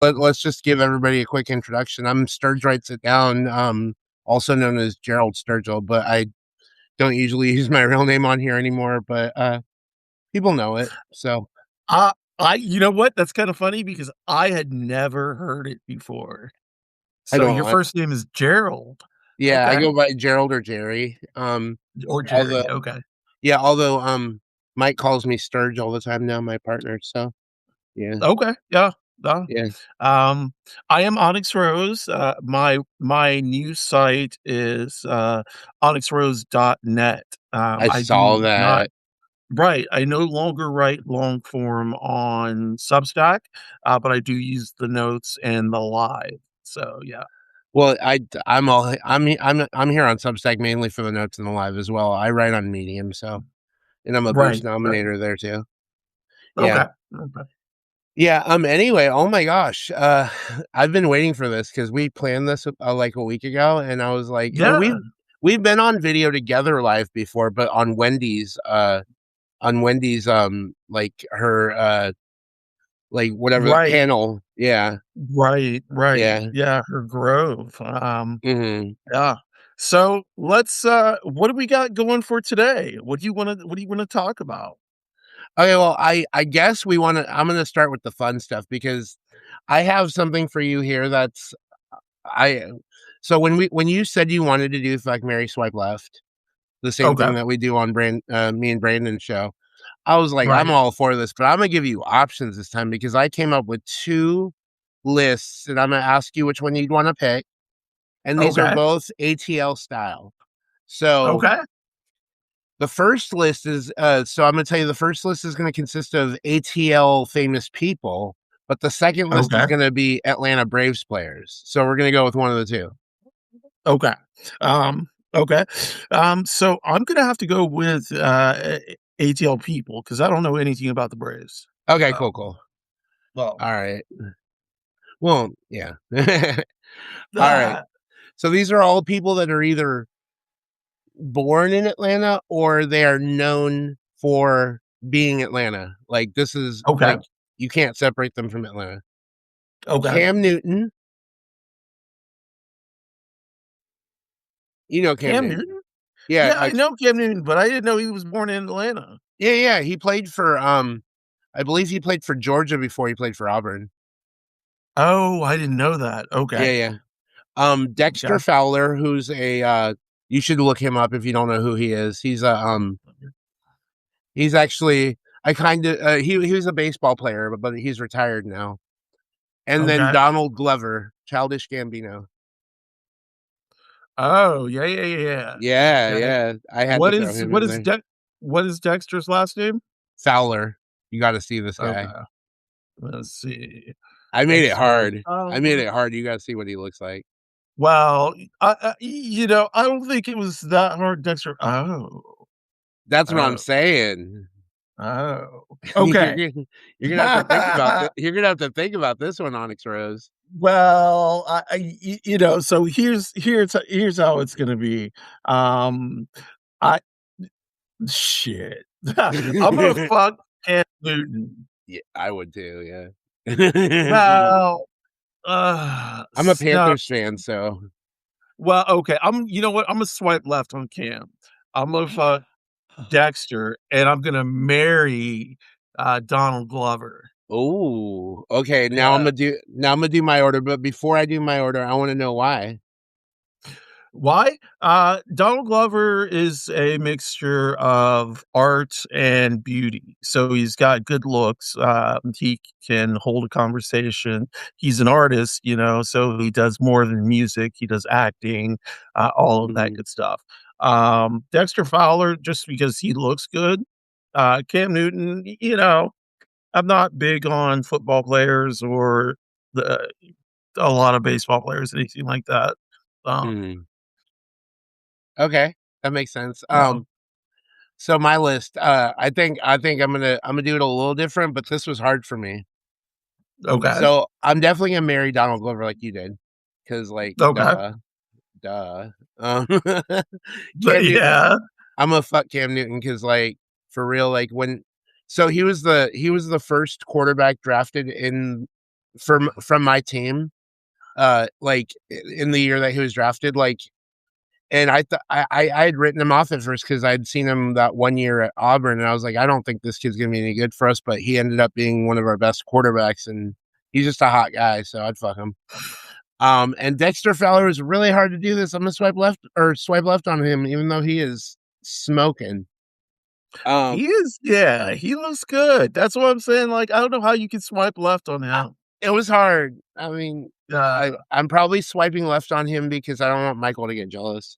Let's just give everybody a quick introduction. I'm Sturg writes it down, also known as Gerald Sturgill, but I don't usually use my real name on here anymore, but people know it. So Uh, you know what? That's kind of funny because I had never heard it before. I So don't your first name is Gerald. yeah, I Okay. go by Gerald or Jerry. Or Although Jerry. Okay. Mike calls me Sturge all the time now, my partner. So yeah, Okay. Yeah. Yeah. yeah. Um, I am OnyxRose. My new site is onyxrose.net. I I saw do not that. Right. I no longer write long form on Substack, but I do use the notes and the live. So yeah. Well, I'm here on Substack mainly for the notes and the live as well. I write on Medium, so and I'm a boost Right. Right. nominator there too. Yeah. Okay. Okay. Yeah, anyway, oh my gosh, I've been waiting for this because we planned this, like, a week ago, and I was like and Yeah. we've been on video together live before, but on Wendy's, like, her, like, whatever Right. panel. Yeah, Right. Right. yeah, Yeah. Her Grove. mhm. Yeah. So let's what do we got going for today? What do you want to talk about? Okay, well, I guess I'm gonna start with the fun stuff because I have something for you here that's I so when you said you wanted to do Fuck, Marry, Swipe Left, the same Okay. thing that we do on me and Brandon's show. I was like, I'm Right. all for this, but I'm gonna give you options this time because I came up with 2 lists, and I'm gonna ask you which one you'd wanna pick, and these are Okay. both ATL style. So, Okay. the first list is, so I'm gonna tell you the first list is gonna consist of ATL famous people, but the second list is Okay. gonna be Atlanta Braves players. So we're gonna go with one of the 2. Okay. Okay. So I'm gonna have to go with ATL people because I don't know anything about the Braves. Okay, So cool, cool. well Alright. Well, yeah. Alright. ah, So these are all people that are either born in Atlanta or they are known for being Atlanta. Like, this is okay. like, you can't separate them from Atlanta. Okay. Cam Newton, you know Cam Cam Newton. Newton? Yeah, Yeah, I like know Cam Newton, but I didn't know he was born in Atlanta. yeah, yeah, he played for, I believe he played for Georgia before he played for Auburn. Oh, I didn't know that. Yeah, Okay. yeah. Okay. Dexter Fowler, who's you should look him up if you don't know who he is. He's actually I kinda, he was a baseball player, but he's retired now. And then Okay. Donald Glover, Childish Gambino. Oh, yeah, yeah, yeah, yeah. Yeah, Okay. yeah, I had to What throw is him what in is there. Dex what is Dexter's last name? Fowler, you gotta see this guy. Okay. Let's see. I made it Dexter. hard. I made Oh. it hard, you gotta see what he looks like. Well, I don't think it was that hard, Dexter. Oh. That's what I'm Oh. saying. Oh. You're Okay. gonna you're gonna have to think about you're gonna have to think about this one, Onyx Rose. Well, so here's how it's gonna be. Um, I shit. I'm gonna fuck Cam Newton. Yeah, I would too, yeah. Well, I'm a no. Panthers fan, so Well, okay. You know what? I'm gonna swipe left on Cam. I'm gonna fuck Dexter, and I'm gonna marry Donald Glover. oh, okay, Yeah. now Imma do my order, but before I do my order, I wanna know why. Why? Donald Glover is a mixture of art and beauty. So he's got good looks. He can hold a conversation. He's an artist, so he does more than music. He does acting, all of that Mhm, good stuff. Dexter Fowler, just because he looks good. Cam Newton, I'm not big on football players or the a lot of baseball players, anything like that. Um, mhm. Okay, that makes sense. no. So my list, I think I'm gonna do it a little different, but this was hard for me. Okay. So I'm definitely gonna marry Donald Glover like you did, because like, Okay. duh, duh. But Cam Newton, yeah. I'm gonna fuck Cam Newton because like for real, like when so he was the first quarterback drafted in from my team, like in the year that he was drafted, like, and I had written him off at first because I'd seen him that one year at Auburn, and I was like, I don't think this kid's gonna be any good for us. But he ended up being one of our best quarterbacks, and he's just a hot guy, so I'd fuck him. And Dexter Fowler is really hard to do this. I'm gonna swipe left on him, even though he is smoking. Um, He is yeah, he looks good. That's what I'm saying, like, I don't know how you can swipe left on I, him. it was hard. I mean, Uh I'm probably swiping left on him because I don't want Michael to get jealous.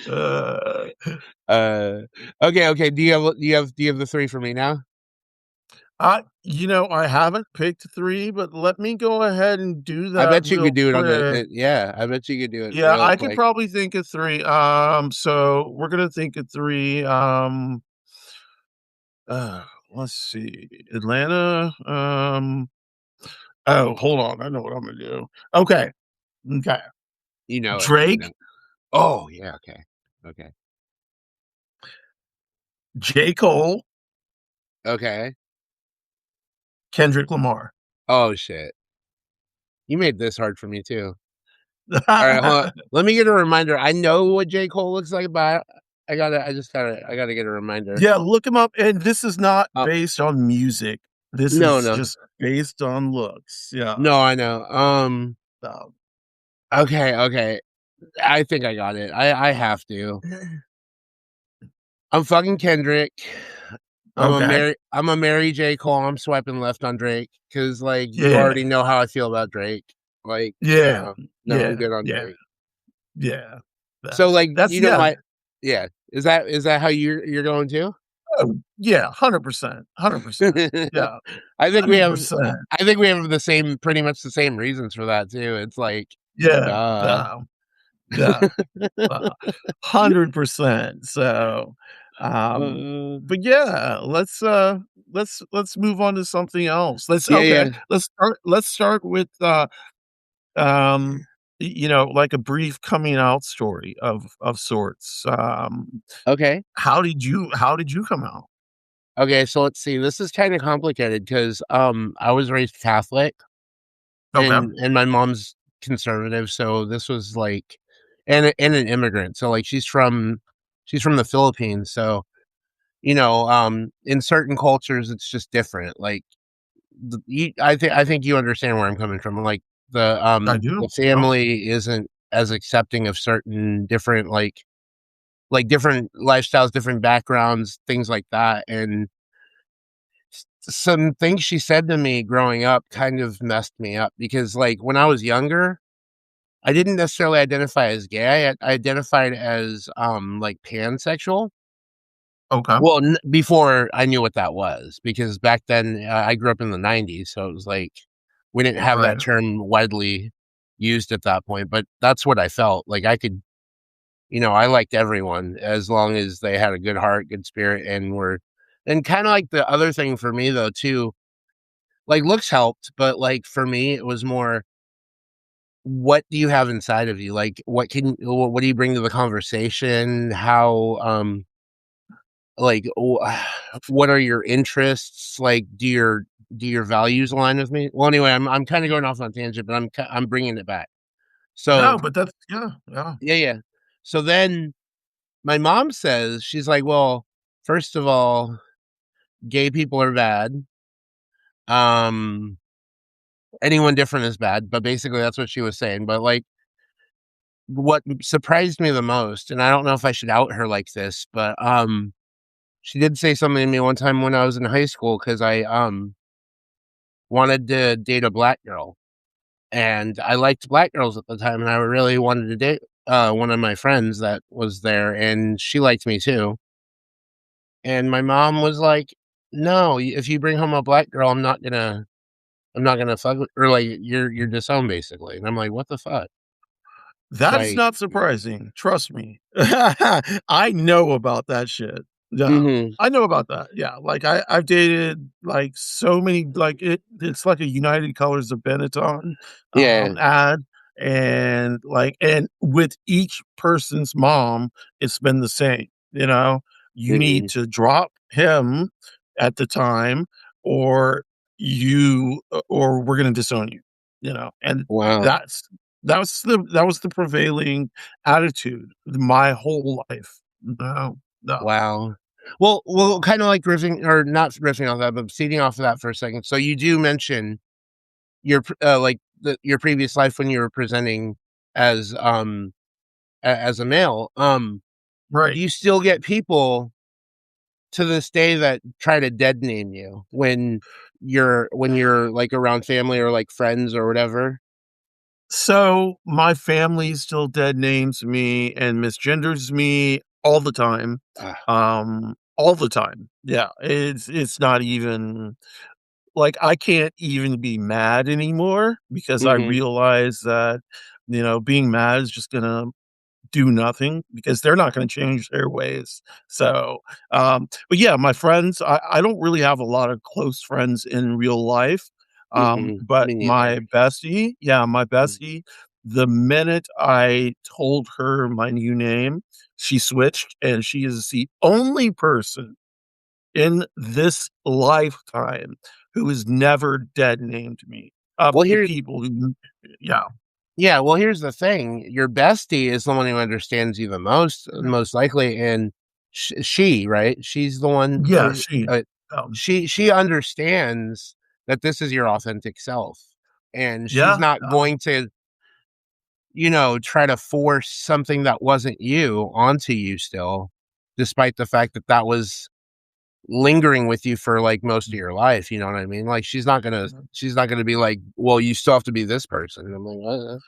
Uh, uh, okay. Do you have the three for me now? I haven't picked 3, but let me go ahead and do I that bet you could real do it on quick. yeah. I bet you could do it Yeah, real I could quick. probably think of 3. So we're gonna think of 3. Uh, let's see. Atlanta. Oh, hold on. I know what I'm gonna do. Okay. Okay. You know it. You know. Drake, Oh yeah. Okay. Okay. J. Cole, Okay. Kendrick Lamar. Oh shit. You made this hard for me too. All right, hold on. Let me get a reminder. I know what J. Cole looks like, but I gotta get a reminder. Yeah, look him up. And this is not Uh, based on music. This no, is no, just based on looks. Yeah. no. I know. Um, Okay. I think I got it. I have to. I'm fucking Kendrick. okay. I'm a Mary J. Cole. I'm swiping left on Drake because like you Yeah. already know how I feel about Drake. Like Yeah. no, I'm Yeah. good on Yeah. Drake. Yeah. So like That's you know yeah. my yeah. Is that how you're going too? Oh, yeah, 100%, 100%. Yeah, I think we have 100%. I think we have the same pretty much the same reasons for that too. It's like, Yeah, duh. yeah, 100%. So, Uh, but yeah, let's move on to something else. yeah, yeah. Let's start with, um, like a brief coming out story of sorts. Okay. How did you come out? Okay, so let's see. This is kind of complicated because I was raised Catholic Okay, and my mom's conservative, so this was like and an immigrant. So like she's from the Philippines, so in certain cultures it's just different. Like I think you understand where I'm coming from. Like I do. the Yeah. family isn't as accepting of certain different like different lifestyles, different backgrounds, things like that. And some things she said to me growing up kind of messed me up because like when I was younger, I didn't necessarily identify as gay. I identified as like pansexual. Okay. Well, before I knew what that was, because back then I grew up in the '90s, so it was like we didn't have Right. that term widely used at that point. But that's what I felt like. I liked everyone as long as they had a good heart, good spirit, and were. And kind of like the other thing for me though too, like looks helped, but like for me it was more what do you have inside of you? Like what do you bring to the conversation? How like what are your interests? Like do your values align with me? Well, anyway, I'm kind of going off on a tangent, but I'm bringing it back. So, No, but that's yeah, yeah. yeah. So then my mom says she's like, "Well, first of all, gay people are bad. Um anyone different is bad." But basically that's what she was saying. But like what surprised me the most, and I don't know if I should out her like this, but she did say something to me one time when I was in high school because I wanted to date a black girl, and I liked black girls at the time, and I really wanted to date one of my friends that was there, and she liked me too. And my mom was like, "No, if you bring home a black girl, I'm not gonna fuck with, or like you're disowned basically." And I'm like, "What the fuck?" That is Like, not surprising, trust me. I know about that shit. Yeah, hmm I know about that, yeah, like, I've dated, like, so many like, it's like a United Colors of Benetton, yeah, ad. And like, and with each person's mom, it's been the same, you know, you need Mhm. to drop him at the time, or or we're going to disown you, you know, and Wow. that's, that was the prevailing attitude my whole life. No, no. Wow. Well, kinda like riffing or not riffing off that, but seeding off of that for a second. So you do mention like, your previous life when you were presenting as, as a male. Do Right. you still get people to this day that try to dead name you when you're, like, around family or, like, friends or whatever? So my family still dead names me and misgenders me all the time. Ah, All the time. Yeah. It's not even like, I can't even be mad anymore because I mhm, realize that, being mad is just gonna do nothing because they're not gonna change their ways. So, but yeah, my friends, I don't really have a lot of close friends in real life, mhm, but me neither. my bestie, yeah, my Mm. bestie, the minute I told her my new name, she switched, and she is the only person in this lifetime who has never dead named me, of Well, the here people who, yeah. Yeah, well, here's the thing, your bestie is the one who understands you the most likely, and right? She's the one Yeah, she, um, she understands that this is your authentic self, and she's yeah, not going to, try to force something that wasn't you onto you still, despite the fact that that was lingering with you for, like, most of your life, you know what I mean? Like, she's not gonna be like, "Well, you still have to be this person." I'm like, "What?"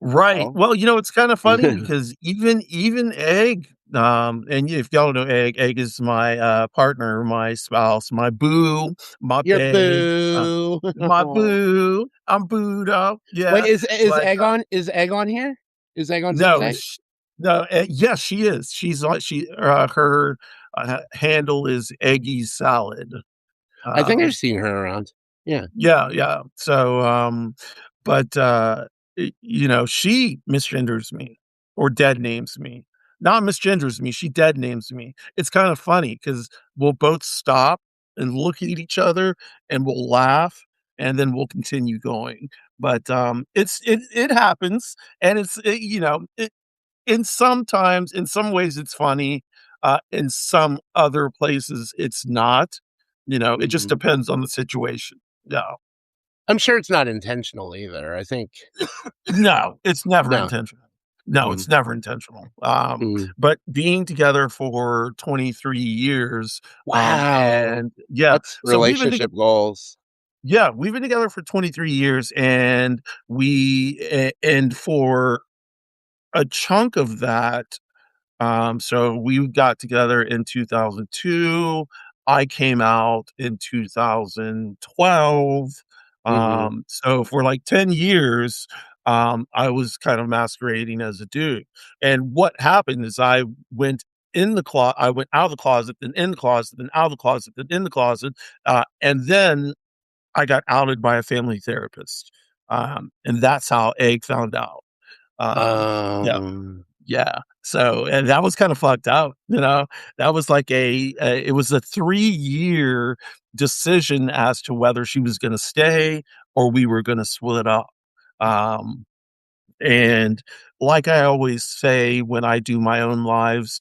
right. Oh. Well, it's kinda funny because even Egg, and if y'all don't know Egg, Egg is my, partner, my spouse, my boo, my You're babe, boo. my boo. I'm booed up, Wait, yeah, but, Is Egg on here? Is Egg on here no, today? no, yes, she is. She's on, her, handle is Eggy Salad. I think Um I've seen her around. Yeah. Yeah, yeah. So, but, she misgenders me or dead names me. Not misgenders me, she dead names me. It's kind of funny because 'cause we'll both stop and look at each other, and we'll laugh, and then we'll continue going. But, it happens, and in some ways it's funny, in some other places it's not. It just Mhm. depends on the situation. Yeah. I'm sure it's not intentional either. I think No, it's never no. intentional. No, Mhm. it's never intentional. Mhm. But being together for 23 years, Wow. and yeah, That's so relationship goals. we've been together for 23 years, and and for a chunk of that, so we got together in 2002. I came out in 2012. Mhm. So for like 10 years, I was kind of masquerading as a dude. And what happened is I went out of the closet, then in the closet, then out of the closet, then in the closet. And then I got outed by a family therapist. And that's how Egg found out. Yeah. Um, Yeah. So, and that was kind of fucked up, you know? That was like it was a 3-year decision as to whether she was gonna stay or we were gonna split up. Um and like I always say when I do my own lives,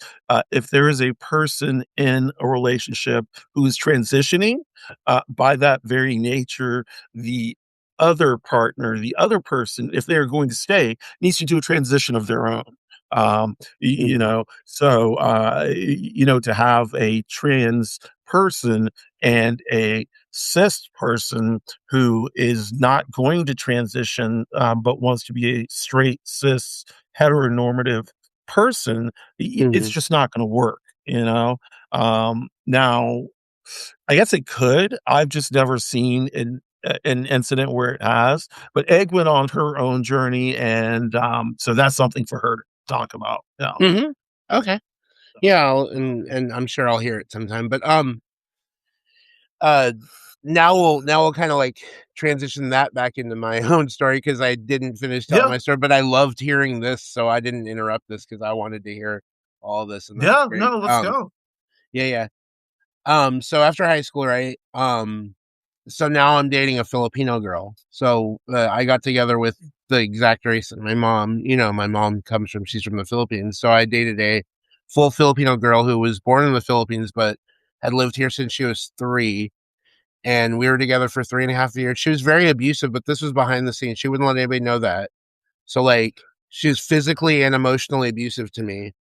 if there is a person in a relationship who is transitioning, by that very nature, the other partner, the other person, if they're going to stay, needs to do a transition of their own. mhm, So, to have a trans person and a cis person who is not going to transition, but wants to be a straight cis heteronormative person, it's mhm. just not going to work. Now, I guess it could. I've just never seen an incident where it has. But Egg went on her own journey, and so that's something for her to talk about. Yeah. Mhm. Okay. Yeah, and I'm sure I'll hear it sometime, but, uh, now we'll kinda, like, transition that back into my own story because I didn't finish telling Yeah, my story, but I loved hearing this, so I didn't interrupt this because I wanted to hear all this, and that's yeah, great. no, let's go. Yeah, yeah. So after high school, right, so now I'm dating a Filipino girl. So, I got together with the exact race that my mom, my mom she's from the Philippines, so I dated a full Filipino girl who was born in the Philippines, but had lived here since she was 3, and we were together for 3.5 years. She was very abusive, but this was behind the scenes. She wouldn't let anybody know that. So, like, she was physically and emotionally abusive to me,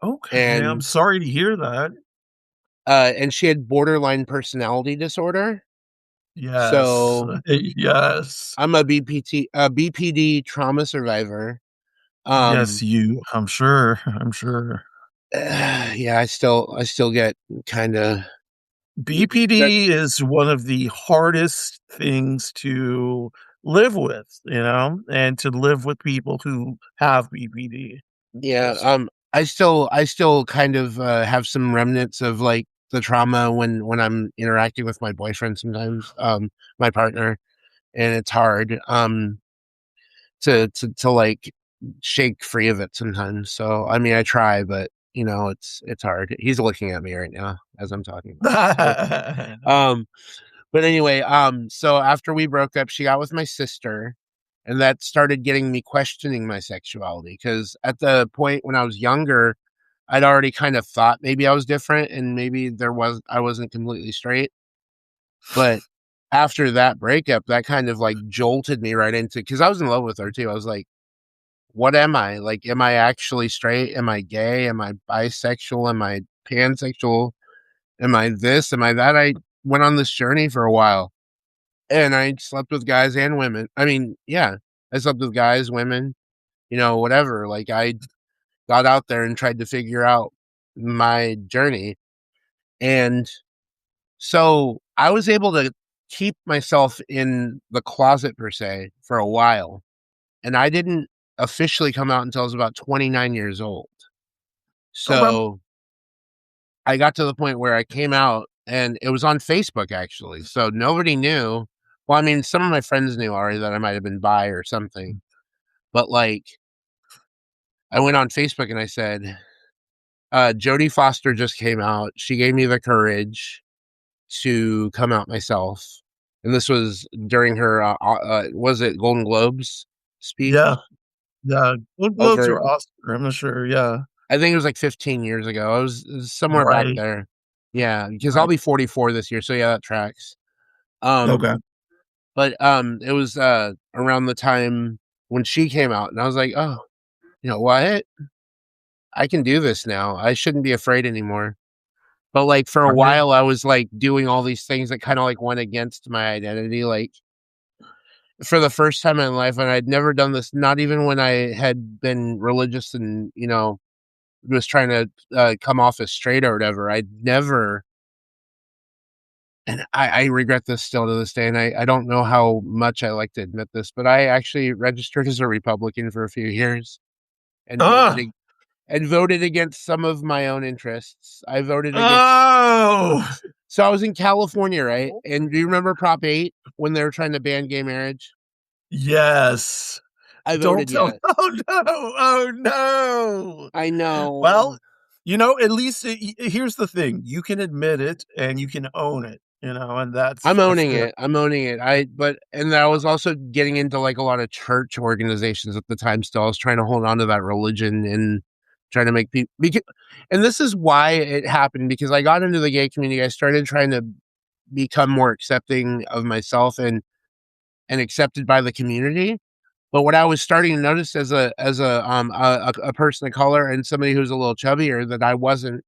Okay, I'm and, sorry to hear that. and she had borderline personality disorder. Yes, So yes. I'm a BPD trauma survivor. Yes, Um, I'm sure, I'm sure. yeah, I still get kinda that. BPD is one of the hardest things to live with, and to live with people who have BPD. Yeah, Yes. I still kind of, have some remnants of, like, the trauma when I'm interacting with my boyfriend sometimes, my partner, and it's hard, like, shake free of it sometimes. So, I mean, I try, but, it's hard. He's looking at me right now as I'm talking about this. Um But anyway, so after we broke up, she got with my sister, and that started getting me questioning my sexuality. Because at the point when I was younger, I'd already kind of thought maybe I was different and maybe I wasn't completely straight. But after that breakup, that kind of like jolted me right into, because I was in love with her too. I was like, what am I? Like, am I actually straight? Am I gay? Am I bisexual? Am I pansexual? Am I this? Am I that? I went on this journey for a while. And I slept with guys and women. I mean, yeah, I slept with guys, women, whatever. Like, I got out there and tried to figure out my journey. And so I was able to keep myself in the closet per se for a while. And I didn't officially come out until I was about 29 years old. Okay. So I got to the point where I came out, and it was on Facebook actually. So nobody knew. Well, I mean, some of my friends knew already that I might have been bi or something. But, like, I went on Facebook and I said, Jodie Foster just came out. She gave me the courage to come out myself. And this was during her, was it Golden Globes Yeah, speech yeah. Good Globes over, or Oscar, I'm not sure, yeah. I think it was like 15 years ago. It was somewhere back Right, there. Yeah, because I'll right. be 44 this year. So yeah, that tracks. Um, Okay. but it was around the time when she came out, and I was like, oh, you know what? I can do this now. I shouldn't be afraid anymore. But, like, for a Right. while, I was, like, doing all these things that kinda, like, went against my identity, like, for the first time in life, and I'd never done this, not even when I had been religious and, was trying to, come off as straight or whatever. I'd never, and I regret this still to this day, and I don't know how much I like to admit this, but I actually registered as a Republican for a few years and voted Ah! ag and voted against some of my own interests. I voted against. Oh! So I was in California, right? And do you remember Prop 8 when they were trying to ban gay marriage? Yes. I Don't voted tell yes. oh, no! Oh, no! I Well, know. at least here's the thing, you can admit it and you can own it, and that's I'm owning good. it. I'm owning it. And I was also getting into like a lot of church organizations at the time still. I was trying to hold on to that religion and trying to make people, and this is why it happened, because I got into the gay community. I started trying to become more accepting of myself and accepted by the community. But what I was starting to notice as a person of color and somebody who's a little chubbier, that I wasn't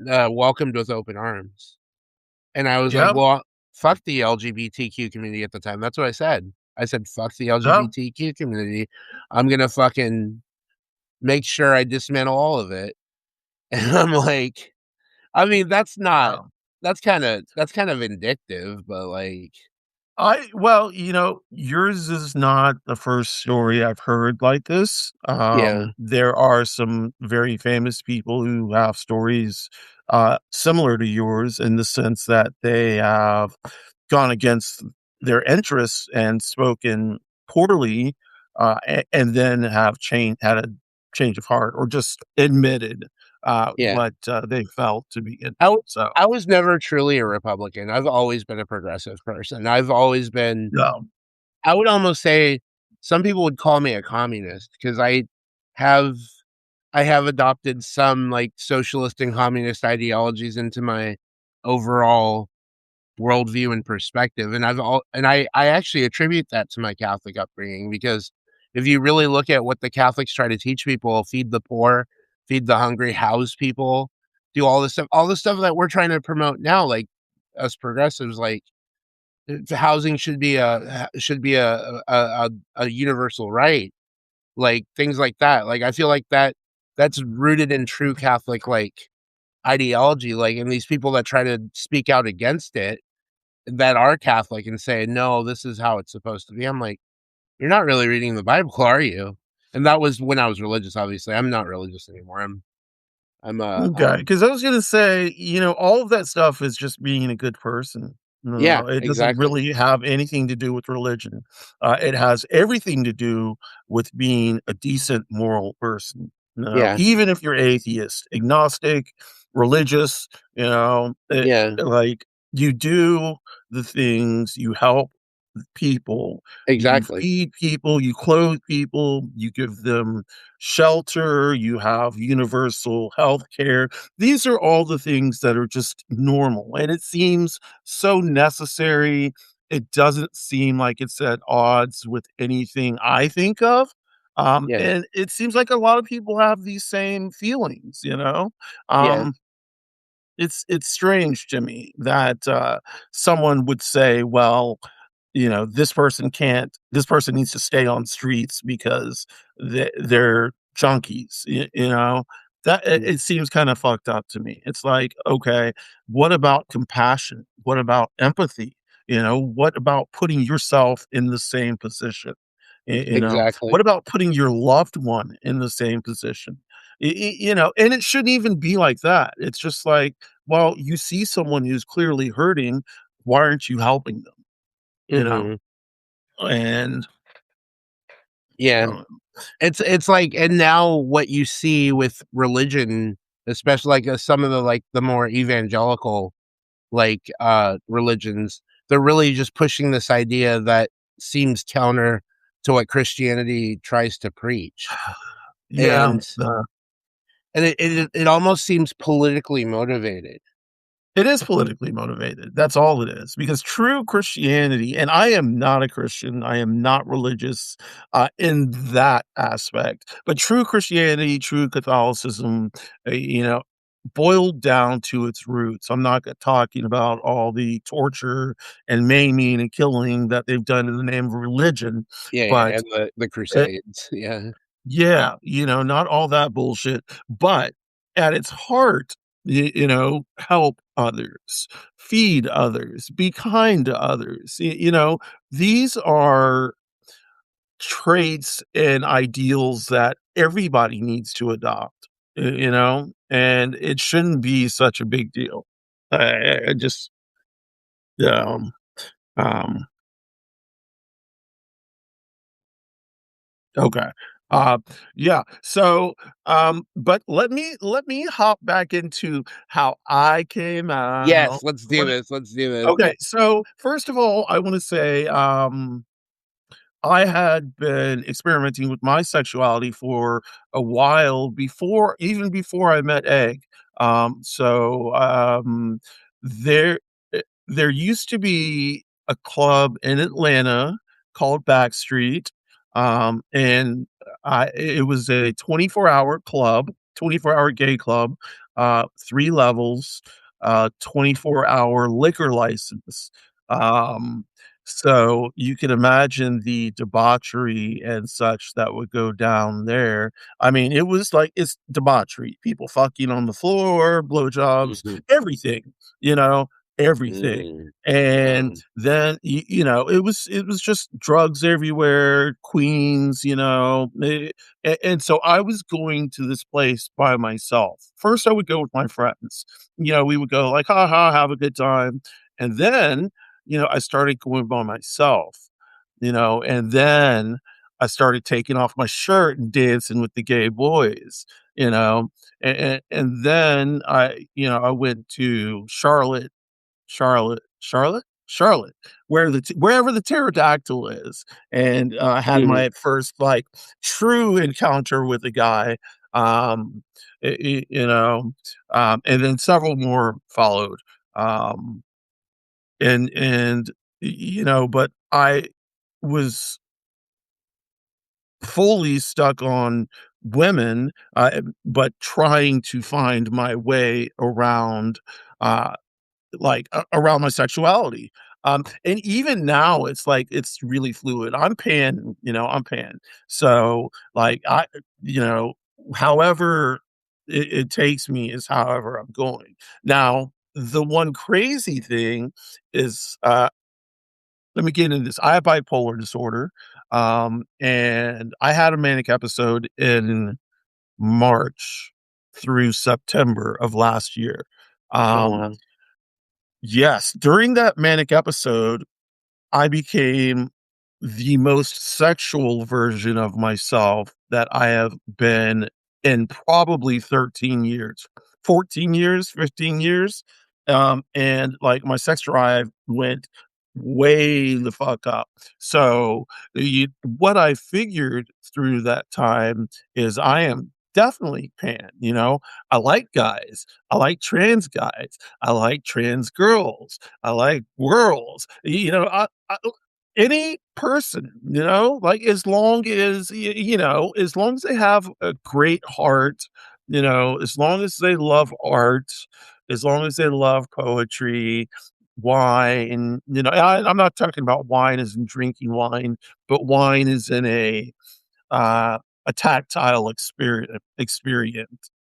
welcomed with open arms. And I was like, Yep, well, fuck the LGBTQ community at the time. That's what I said. I said, fuck the yep. LGBTQ community. I'm gonna fucking make sure I dismantle all of it. And I'm like, I mean, that's not Wow. that's kind of vindictive, but like, yours is not the first story I've heard like this. Yeah, There are some very famous people who have stories similar to yours in the sense that they have gone against their interests and spoken poorly, and then have had a change of heart or just admitted yeah. what they felt to be it. I w So, I was never truly a Republican. I've always been a progressive person. I've always been yeah. I would almost say some people would call me a communist because have I have adopted some, like, socialist and communist ideologies into my overall worldview and perspective, and I actually attribute that to my Catholic upbringing because if you really look at what the Catholics try to teach people, feed the poor, feed the hungry, house people, do all the stuff that we're trying to promote now, like, us progressives, like, housing should be a universal right, like, things like that, like, I feel like that's rooted in true Catholic, like, ideology, like, and these people that try to speak out against it that are Catholic and say, "No, this is how it's supposed to be." I'm like, "You're not really reading the Bible, are you?" And that was when I was religious, obviously. I'm not religious anymore. I'm, Okay, because I was gonna say, all of that stuff is just being a good person. yeah, No, it doesn't exactly. really have anything to do with religion. It has everything to do with being a decent moral person. Yeah, Even if you're atheist, agnostic, religious, yeah, like you do the things, you help people, you exactly. feed people, you clothe people, you give them shelter, you have universal health care. These are all the things that are just normal, and it seems so necessary. It doesn't seem like it's at odds with anything I think of. Yeah, And it seems like a lot of people have these same feelings. yeah, Um, it's strange to me that someone would say, well, this person needs to stay on streets because they're junkies, that mm, it seems kind of fucked up to me. It's like, okay, what about compassion? What about empathy? What about putting yourself in the same position? What exactly. about putting your loved one in the same position? And it shouldn't even be like that. It's just like, well, you see someone who's clearly hurting, why aren't you helping them? You know? Mhm. And, Yeah. uh, It's like and now what you see with religion, especially, like, some of the, like, the more evangelical like, religions, they're really just pushing this idea that seems counter to what Christianity tries to preach, yeah, and it almost seems politically motivated. it is politically motivated. That's all it is. Because true Christianity, and I am not a Christian, I am not religious in that aspect, but true Christianity, true Catholicism, boiled down to its roots. I'm not talking about all the torture and maiming and killing that they've done in the name of religion, Yeah, yeah, but and the Crusades, yeah. yeah, not all that bullshit, but at its heart, help others, feed others, be kind to others. These are traits and ideals that everybody needs to adopt, and it shouldn't be such a big deal. I just, um, um, Okay. Uh, yeah. So, but let me hop back into how I came out. Yes, let's do this, let's do this. Okay. So first of all, I want to say, I had been experimenting with my sexuality for a while even before I met Egg. There, there used to be a club in Atlanta called Backstreet, and it was a 24-hour club, 24-hour gay club, 3 levels, 24-hour liquor license. Um, so you can imagine the debauchery and such that would go down there. I mean, it was like it's debauchery. People fucking on the floor, blowjobs, Mhm. everything, you know. everything. Mm, And mm, then it was just drugs everywhere, queens, and so I was going to this place by myself. First, I would go with my friends. We would go like, "Ha ha, have a good time," and then I started going by myself. And then I started taking off my shirt and dancing with the gay boys. You know, and then I went to Charlotte, wherever the pterodactyl is, and, had mhm. my first, like, true encounter with a guy, and then several more followed, um, but I was fully stuck on women, but trying to find my way around, uh around my sexuality. And even now, it's like it's really fluid. I'm pan. So, like, you know, however it takes me is however I'm going. Now, the one crazy thing is, let me get into this. I have bipolar disorder, and I had a manic episode in March through September of last year. Oh, Um, wow. Yes, during that manic episode, I became the most sexual version of myself that I have been in probably 13 years, 14 years, 15 years. And like my sex drive went way the fuck up. So what I figured through that time is I am definitely pan, I like guys. I like trans guys. I like trans girls. I like girls. Any person, like as long as they have a great heart, as long as they love art, as long as they love poetry, wine, I'm not talking about wine as in drinking wine, but wine is in a tactile experience.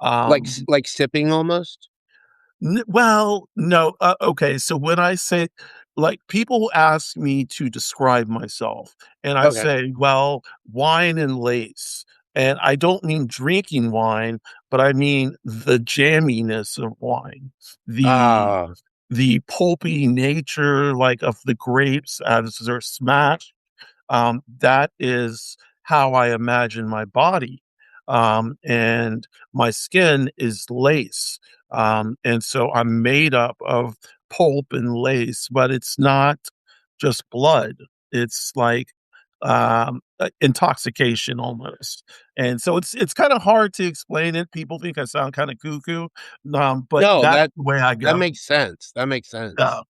Um, Like sipping almost? well, no, okay, so when I say like, people ask me to describe myself, and I Okay. say, "Well, wine and lace," and I don't mean drinking wine, but I mean the jamminess of wine, the Ah, the pulpy nature, like, of the grapes as they're smashed. That is how I imagine my body. And my skin is lace. And so I'm made up of pulp and lace, but it's not just blood. It's like intoxication almost. And so it's kind of hard to explain it. People think I sound kind of cuckoo. But no, that's that the way I that go. makes sense. That makes Uh, sense.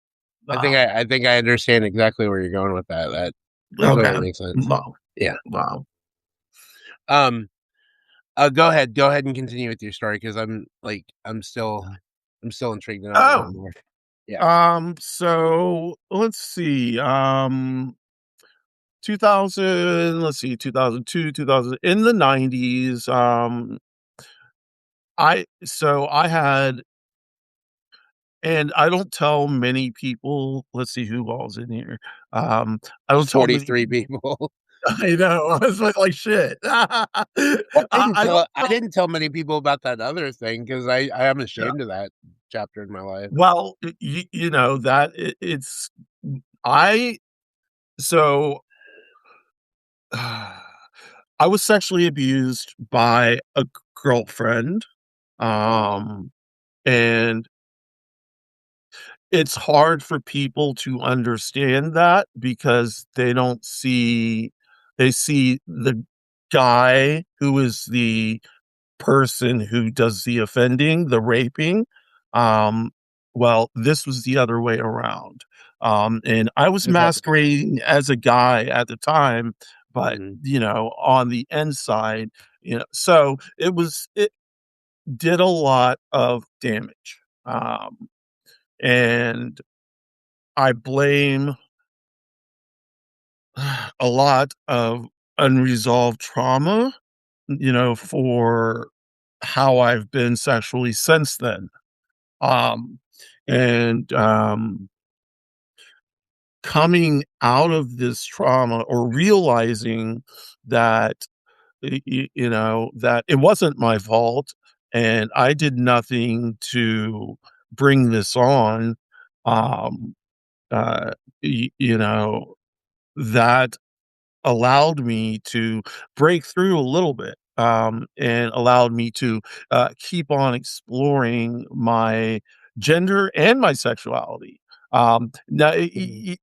uh, I think I understand exactly where you're going with that. That okay. totally makes sense. Wow. Yeah. Wow. Um, go ahead and continue with your story because I'm still intrigued to know a little bit Oh, more. Yeah. So let's see, 2000, let's see, 2002, 2000, in the 90s, I had, and I don't tell many people, let's see who all's in here. I There's don't tell many 43 people. people. I know, I was like, "Shit." Well, I don't I tell. didn't tell many people about that other thing because I am Yeah, ashamed of that chapter in my life. well, that it's I so I was sexually abused by a girlfriend, um, and it's hard for people to understand that because they see the guy who is the person who does the offending, the raping. Um, well, this was the other way around. And I was Okay. masquerading as a guy at the time, but Mhm. on the inside, so it did a lot of damage. And I blame a lot of unresolved trauma, for how I've been sexually since then. Um, And coming out of this trauma or realizing that that it wasn't my fault and I did nothing to bring this on. Um, uh, you know, that allowed me to break through a little bit, and allowed me to, keep on exploring my gender and my sexuality. Now, Mhm,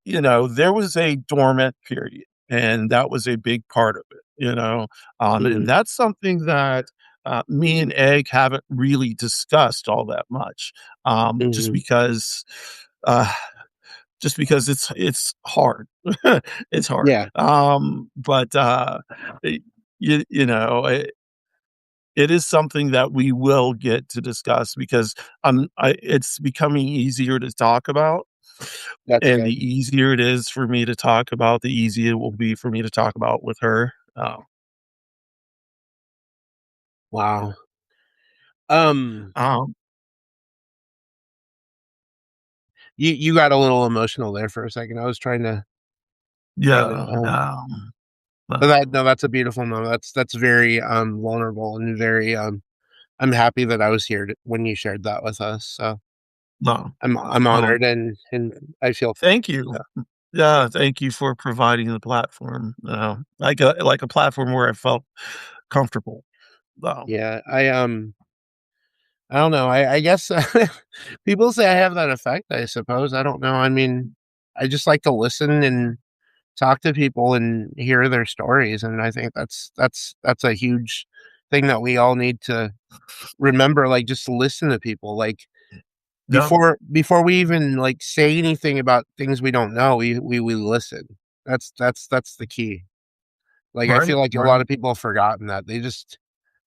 there was a dormant period, and that was a big part of it, and mhm, that's something that, me and Egg haven't really discussed all that much, just mhm. because, uh it's hard. It's hard. Yeah, But, y you know, it is something that we will get to discuss because, it's becoming easier to talk about, that's and the good. easier it is for me to talk about, the easier it will be for me to talk about with her. Wow. Um, Um, you got a little emotional there for a second. I was trying to, yeah, but uh, that no, that's a beautiful moment. That's very, vulnerable and very, I'm happy that I was here when you shared that with us, so no, I'm um, honored and I feel thank you. yeah, Yeah, thank you for providing the platform, like a platform where I felt comfortable. Wow. yeah, I don't know, I guess people say I have that effect, I suppose, I don't know, I mean, I just like to listen and talk to people and hear their stories, and I think that's a huge thing that we all need to remember, like, just listen to people, like, Yeah, before we even, like, say anything about things we don't know, we listen. That's the key. Like, I right, feel like a lot right, of people have forgotten that. They just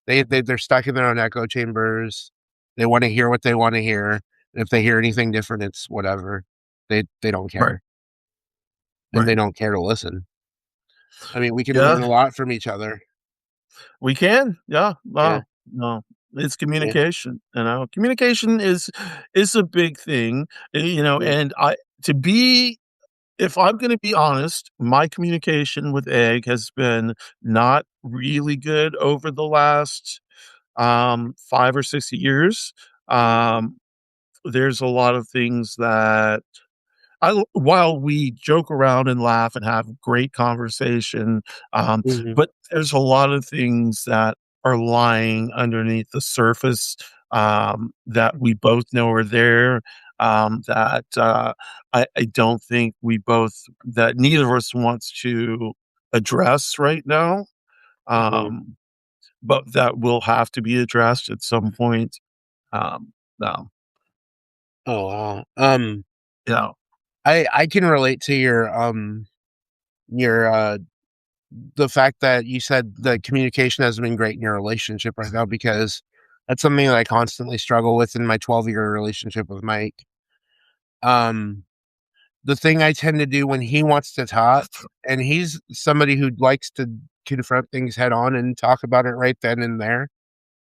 they're stuck in their own echo chambers. They wanna hear what they wanna hear, and if they hear anything different, it's whatever. They don't right, care, and right. they don't care to listen. I mean, we can Yeah, learn a lot from each other. we can. Yeah, Yeah, wow, no, it's yeah, communication, Communication is a big thing, yeah, and I to be if I'm gonna be honest, my communication with Egg has been not really good over the last, 5 or 6 years. Um, there's a lot of things that while we joke around and laugh and have great conversation, mhm, but there's a lot of things that are lying underneath the surface, that we both know are there, that, I don't think that neither of us wants to address right now, mhm. um, but that will have to be addressed at some point. No, Oh, wow. yeah, I can relate to your, the fact that you said the communication hasn't been great in your relationship right now because that's something that I constantly struggle with in my 12-year relationship with Mike. Um, the thing I tend to do when he wants to talk, and he's somebody who likes to confront things head on and talk about it right then and there,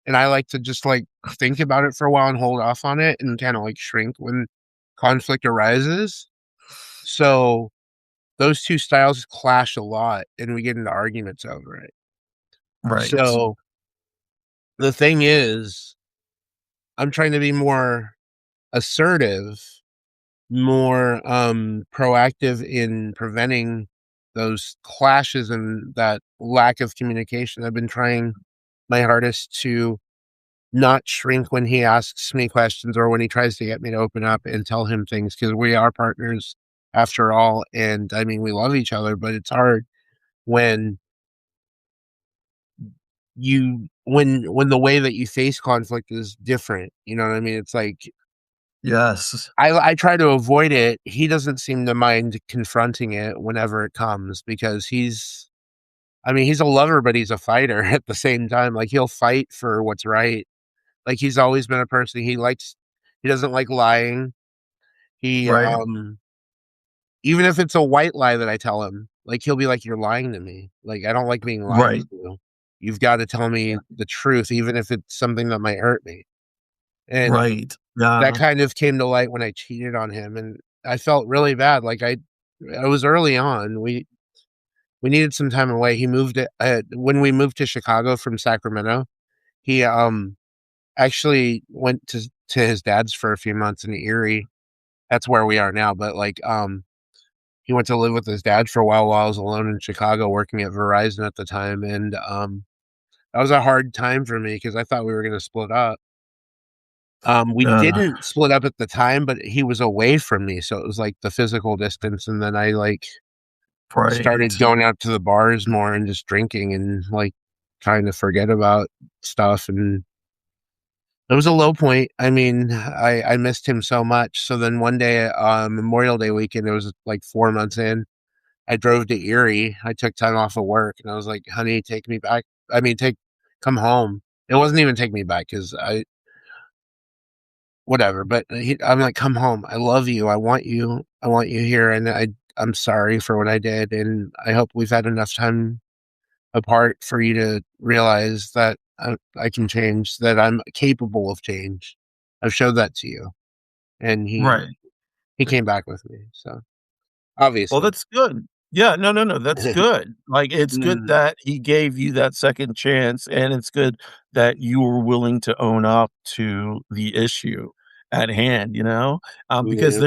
and I like to just, like, think about it for a while and hold off on it and kinda, like, shrink when conflict arises. So, those 2 styles clash a lot, and we get into arguments over it. right, So, the thing is, I'm trying to be more assertive, more, proactive in preventing those clashes and that lack of communication. I've been trying my hardest to not shrink when he asks me questions or when he tries to get me to open up and tell him things because we are partners after all, and, I mean, we love each other, but it's hard when when the way that you face conflict is different, you know what I mean? It's like yes, I try to avoid it. He doesn't seem to mind confronting it whenever it comes because I mean, he's a lover, but he's a fighter at the same time. Like, he'll fight for what's right. Like, he's always been a person he doesn't like lying. He, right, even if it's a white lie that I tell him, like, he'll be like, "You're lying to me. Like, I don't like being lied right. to. You've gotta tell me the truth, even if it's something that might hurt me." and Right. that Yeah. kind of came to light when I cheated on him, and I felt really bad, like, I was early on, we needed some time away, he moved it when we moved to Chicago from Sacramento, he, actually went to his dad's for a few months in Erie. That's where we are now, but, like, he went to live with his dad for a while I was alone in Chicago working at Verizon at the time, and, that was a hard time for me because I thought we were gonna split up. We Yeah. didn't split up at the time, but he was away from me, so it was, like, the physical distance, and then I, like, started Right. going out to the bars more and just drinking and, like, trying to forget about stuff, and it was a low point. I mean, I missed him so much, so then one day, Memorial Day weekend, it was, like, 4 months in, I drove to Erie, I took time off of work, and I was like, "Honey, take me back." I mean, take come home. It wasn't even take me back because I whatever, but I'm like, "Come home. I love you. I want you. I want you here, and I'm sorry for what I did, and I hope we've had enough time apart for you to realize that I can change, that I'm capable of change. I've showed that to you." And Right. he came back with me, so Well, obviously. that's good. Yeah, no, no, no, that's good. Like, it's good Mm, that he gave you that second chance, and it's good that you were willing to own up to the issue at hand, you know? Because yeah,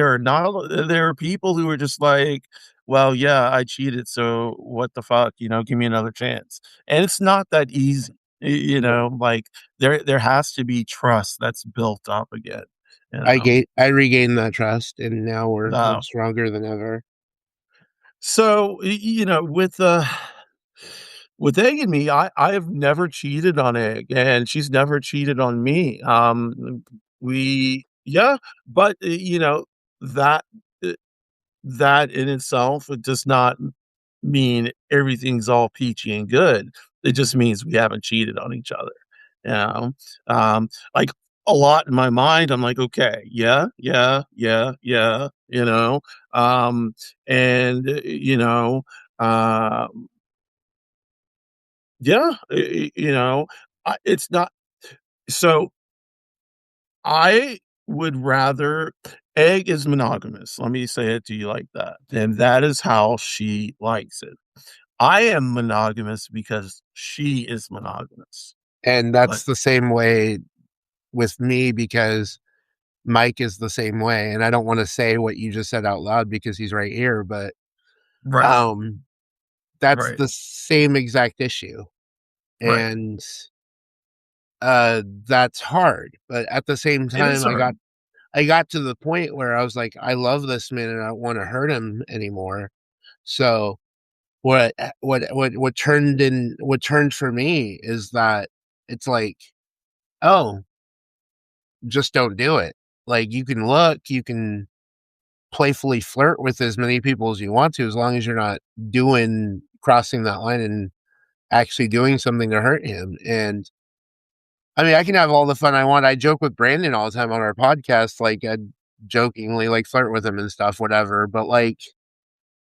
there are people who are just like, "Well, yeah, I cheated, so what the fuck, you know, give me another chance." And it's not that easy, no. like, there has to be trust that's built up again, you I know? regained that trust, and now we're Uh stronger than ever. So, with Egg and me, I have never cheated on Egg, and she's never cheated on me. We yeah, but, that, uh, that in itself, it does not mean everything's all peachy and good. It just means we haven't cheated on each other, you know? Like, a lot in my mind, I'm like, "Okay, yeah, yeah, yeah, yeah," Um, and, uh, yeah, it's not so I would rather Egg is monogamous, let me say it to you like that, and that is how she likes it. I am monogamous because she is monogamous, And but that's the same way with me because Mike is the same way, and I don't wanna say what you just said out loud because he's right here, but, right, um, that's right, the same exact issue, right. and, that's hard, but at the same It is time, hard. I got to the point where I was like, "I love this man and I don't wanna hurt him anymore." So, what turned for me is that it's like, "Oh, just don't do it." Like, you can look, you can playfully flirt with as many people as you want to, as long as you're not crossing that line and actually doing something to hurt him, and, I mean, I can have all the fun I want. I joke with Brandon all the time on our podcast, like, I'd jokingly, like, flirt with him and stuff, whatever, but, like,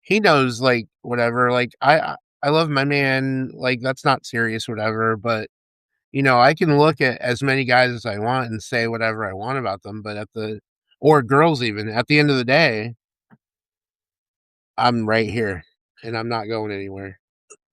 he knows, like, whatever, like, I love my man, like, that's not serious, whatever, but, I can look at as many guys as I want and say whatever I want about them, but or girls even, at the end of the day, I'm right here, and I'm not going anywhere.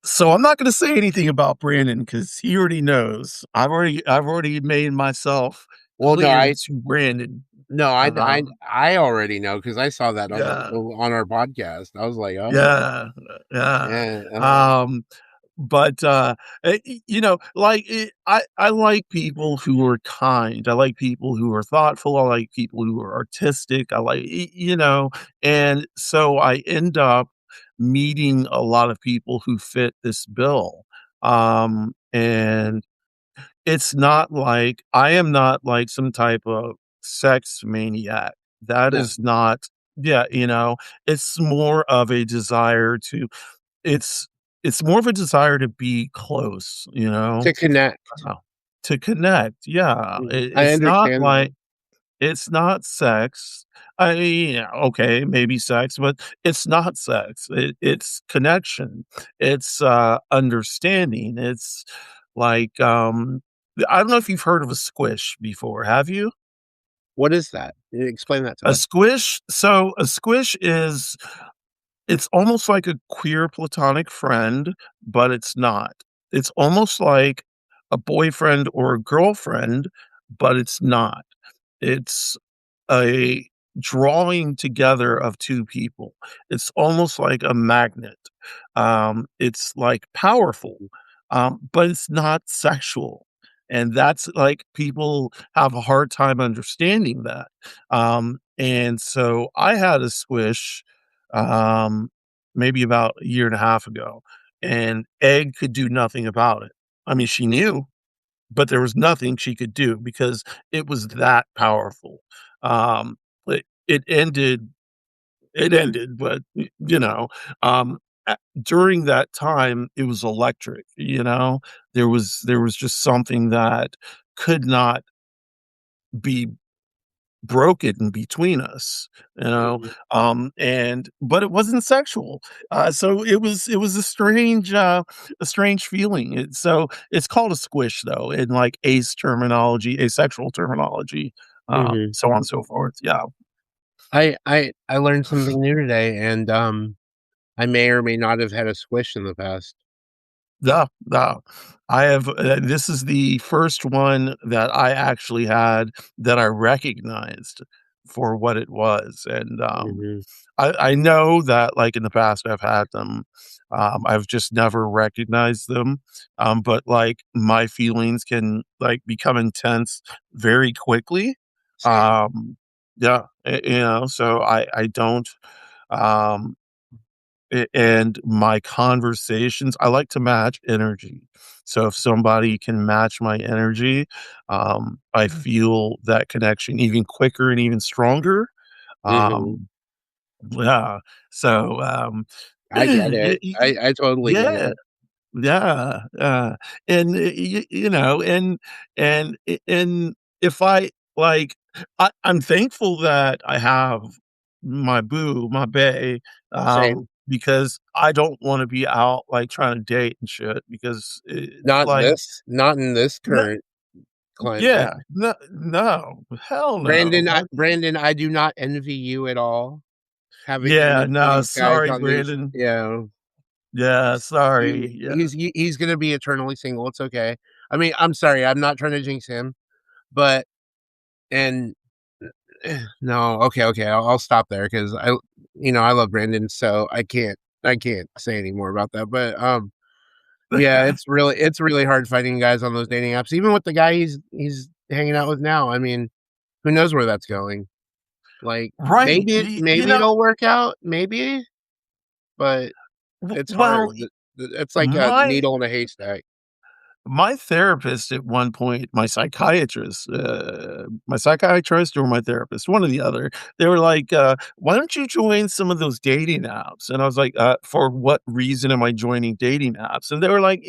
So, I'm not gonna say anything about Brandon because he already knows. I've already made myself Well, clear to Brandon. no, Um, I already know because I saw that yeah, on our podcast. I was like, "Oh, yeah, yeah. yeah, Um But, like, I like people who are kind, I like people who are thoughtful, I like people who are artistic, I like and so I end up meeting a lot of people who fit this bill, and it's not like I am not like some type of sex maniac. That no, is not yeah, it's more of a desire to it's it's more of a desire to be close, to connect." uh, to connect, yeah, I understand that. it's not sex. I mean, yeah, okay, maybe sex, but it's not sex. It's connection. It's, understanding. It's like, I don't know if you've heard of a squish before, have you? What is that? Explain that to A us. squish so a squish is it's almost like a queer platonic friend, but it's not. It's almost like a boyfriend or a girlfriend, but it's not. It's a drawing together of 2 people. It's almost like a magnet. It's, like, powerful, but it's not sexual, and that's like, people have a hard time understanding that. And so I had a squish, um, maybe about a year and a half ago, and Egg could do nothing about it. I mean, she knew, but there was nothing she could do because it was that powerful. Um, it ended, but you know, um, during that time, it was electric. You know, there was just something that could not be broken between us, you know, Mhm, and but it wasn't sexual. So it was a strange feeling. It's called a squish though, in like ace terminology, asexual terminology, mhm. so on and so forth. Yeah. I learned something new today, and, I may or may not have had a squish in the past. Yeah, yeah. I have this is the first one that I actually had that I recognized for what it was, and, Mhm, I know that, like, in the past, I've had them, I've just never recognized them, but, like, my feelings can, like, become intense very quickly, same. um, yeah, so I don't, um and my conversations I like to match energy. So if somebody can match my energy, I feel that connection even quicker and even stronger. Mhm. Um, yeah. So, I get it. I totally get yeah. it. Yeah, and, and if I like, I'm thankful that I have my boo, my bae, Same. because I don't wanna be out, like, trying to date and shit because, like Not in this no current climate. yeah, no, hell no. Brandon, I do not envy you at all, Yeah, having no, these guys sorry, on these, Brandon. you know, Yeah, sorry, yeah. he's gonna be eternally single, it's okay. I mean, I'm sorry, I'm not trying to jinx him, but and no, okay, I'll stop there because I love Brandon, so I can't say any more about that, but, yeah, it's really hard finding guys on those dating apps, even with the guy he's hanging out with now. I mean, who knows where that's going? Like, Right, maybe it'll work out, maybe, but it's hard. well, It's like a my needle in a haystack. My therapist at one point, my psychiatrist or my therapist, one or the other, they were like, "Why don't you join some of those dating apps?" And I was like, "For what reason am I joining dating apps?" And they were like,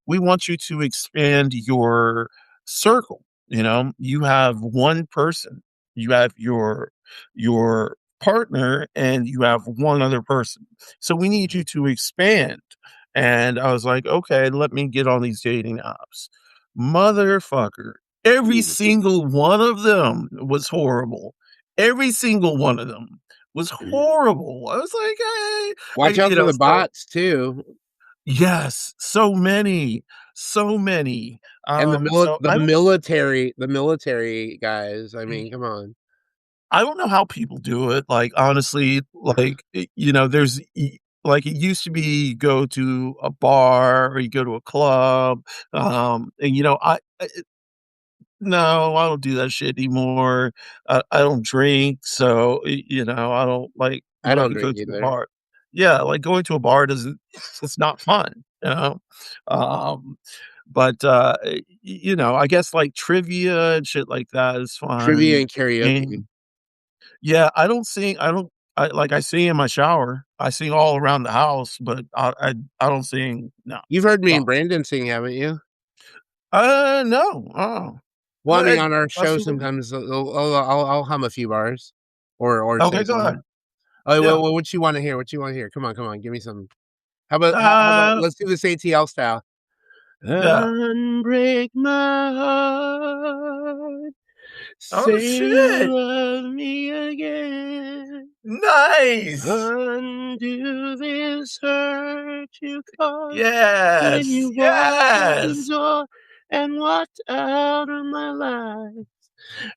we want you to expand your circle. You have one person, you have your partner, and you have one other person. So we need you to expand." And I was like, "Okay, let me get on these dating apps." Motherfucker, every Mhm. single one of them was horrible. Every single one of them was horrible. I was like, "Hey," Watch out for the so bots too, yes, so many, so many. and So the military guys, I mean, come on. I don't know how people do it, like, honestly, like, like, it used to be you go to a bar or you go to a club, and, no, I don't do that shit anymore. I don't drink, so, I don't, I let don't me go drink to a either. bar. Yeah, like, going to a bar doesn't it's not fun, you know? Um, but, I guess, like, trivia and shit like that is Trivia fun, and karaoke. game yeah, I sing in my shower. I sing all around the house, but I don't sing no. You've heard me Uh, and Brandon sing, haven't you? no, oh. Well, I Go mean, ahead. on our show Absolutely. sometimes I'll hum a few bars or say Okay, go ahead. something. Oh, Yeah. what you wanna hear? What you wanna hear? Come on, give me some. How about Uh, let's do this ATL style. yeah. Unbreak my heart, Oh, Say you shit. love me again. Nice. Undo this hurt you caused when Yes, you barred the yes, door and walked out of my life.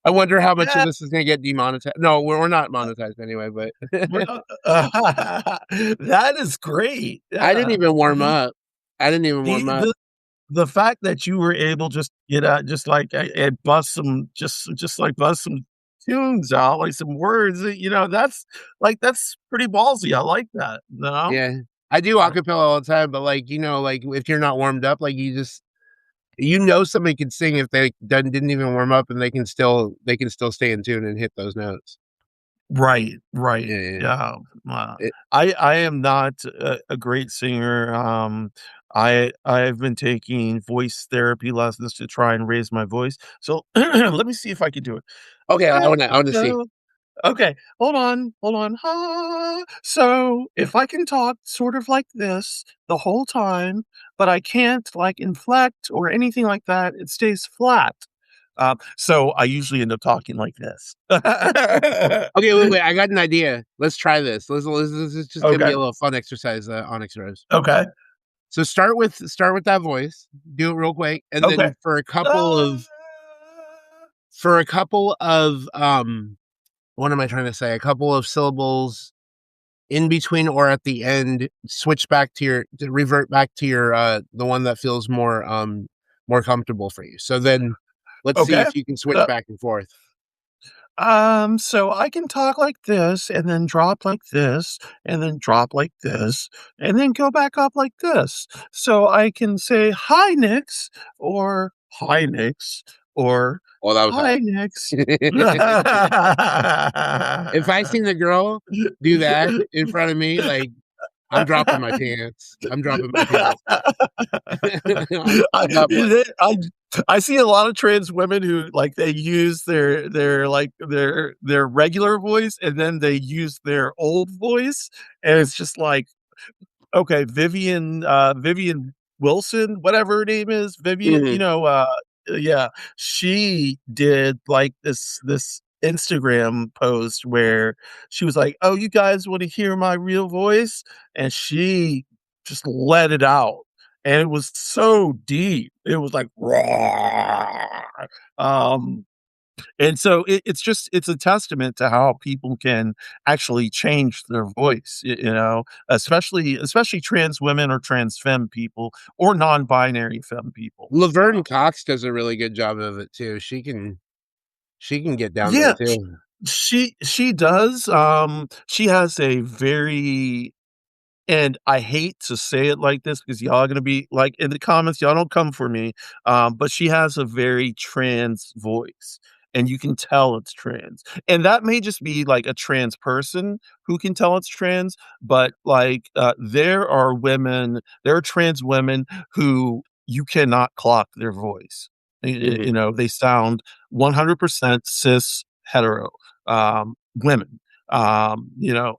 I wonder how much of yeah. this is gonna get demonetized. No, we're not monetized anyway, but We're that is great, I didn't yeah. even warm up. I didn't even warm The up. the the fact that you were able just get out just like, and bust some just like bust some tunes out, like some words, that's that's pretty ballsy, I like that, Yeah. I do Uh, acapella all the time, but, like, like, if you're not warmed up, like, somebody could sing if they didn't even warm up, and they can still stay in tune and hit those notes. right, right, Yeah, yeah, yeah. yeah, It I am not a great singer, I've been taking voice therapy lessons to try and raise my voice, so let me see if I can do it. okay, I Yeah, wanna I wanna see. so okay, hold on. Ah, so if I can talk sort of like this the whole time, but I can't like inflect or anything like that, it stays flat. So I usually end up talking like this. Okay, wait, wait, I got an idea. Let's try this. This is just gonna be Okay. a little fun exercise, OnyxRose. Okay. So start with that voice, do it real quick, and Okay. then for a couple Ah, of for a couple of, what am I trying to say? A couple of syllables in between or at the end, switch back to revert back to the one that feels more comfortable for you. So then let's see okay. if you can switch Uh, back and forth. so I can talk like this and then drop like this and then drop like this and then go back up like this. So I can say hi Nix or hi Nix or Oh, that was hot. hi Nix. If I seen the girl do that in front of me, like, I'm dropping my pants. I'm dropping my pants. I, I'm not playing. I I see a lot of trans women who like they use their regular voice and then they use their old voice and it's just like okay, Vivian Wilson, whatever her name is, Vivian, Mhm. yeah, she did like this Instagram post where she was like, "Oh, you guys want to hear my real voice?" And she just let it out. And it was so deep. It was like raw. Um and so it's a testament to how people can actually change their voice, especially trans women or trans femme people or non-binary femme people. Laverne Cox does a really good job of it too. She can get down there Yeah, too. she does. She has a very and I hate to say it like this because y'all are gonna be like in the comments, y'all don't come for me. But she has a very trans voice, and you can tell it's trans. And that may just be like a trans person who can tell it's trans, but like there are trans women who you cannot clock their voice. Mhm. They sound 100% cis hetero women,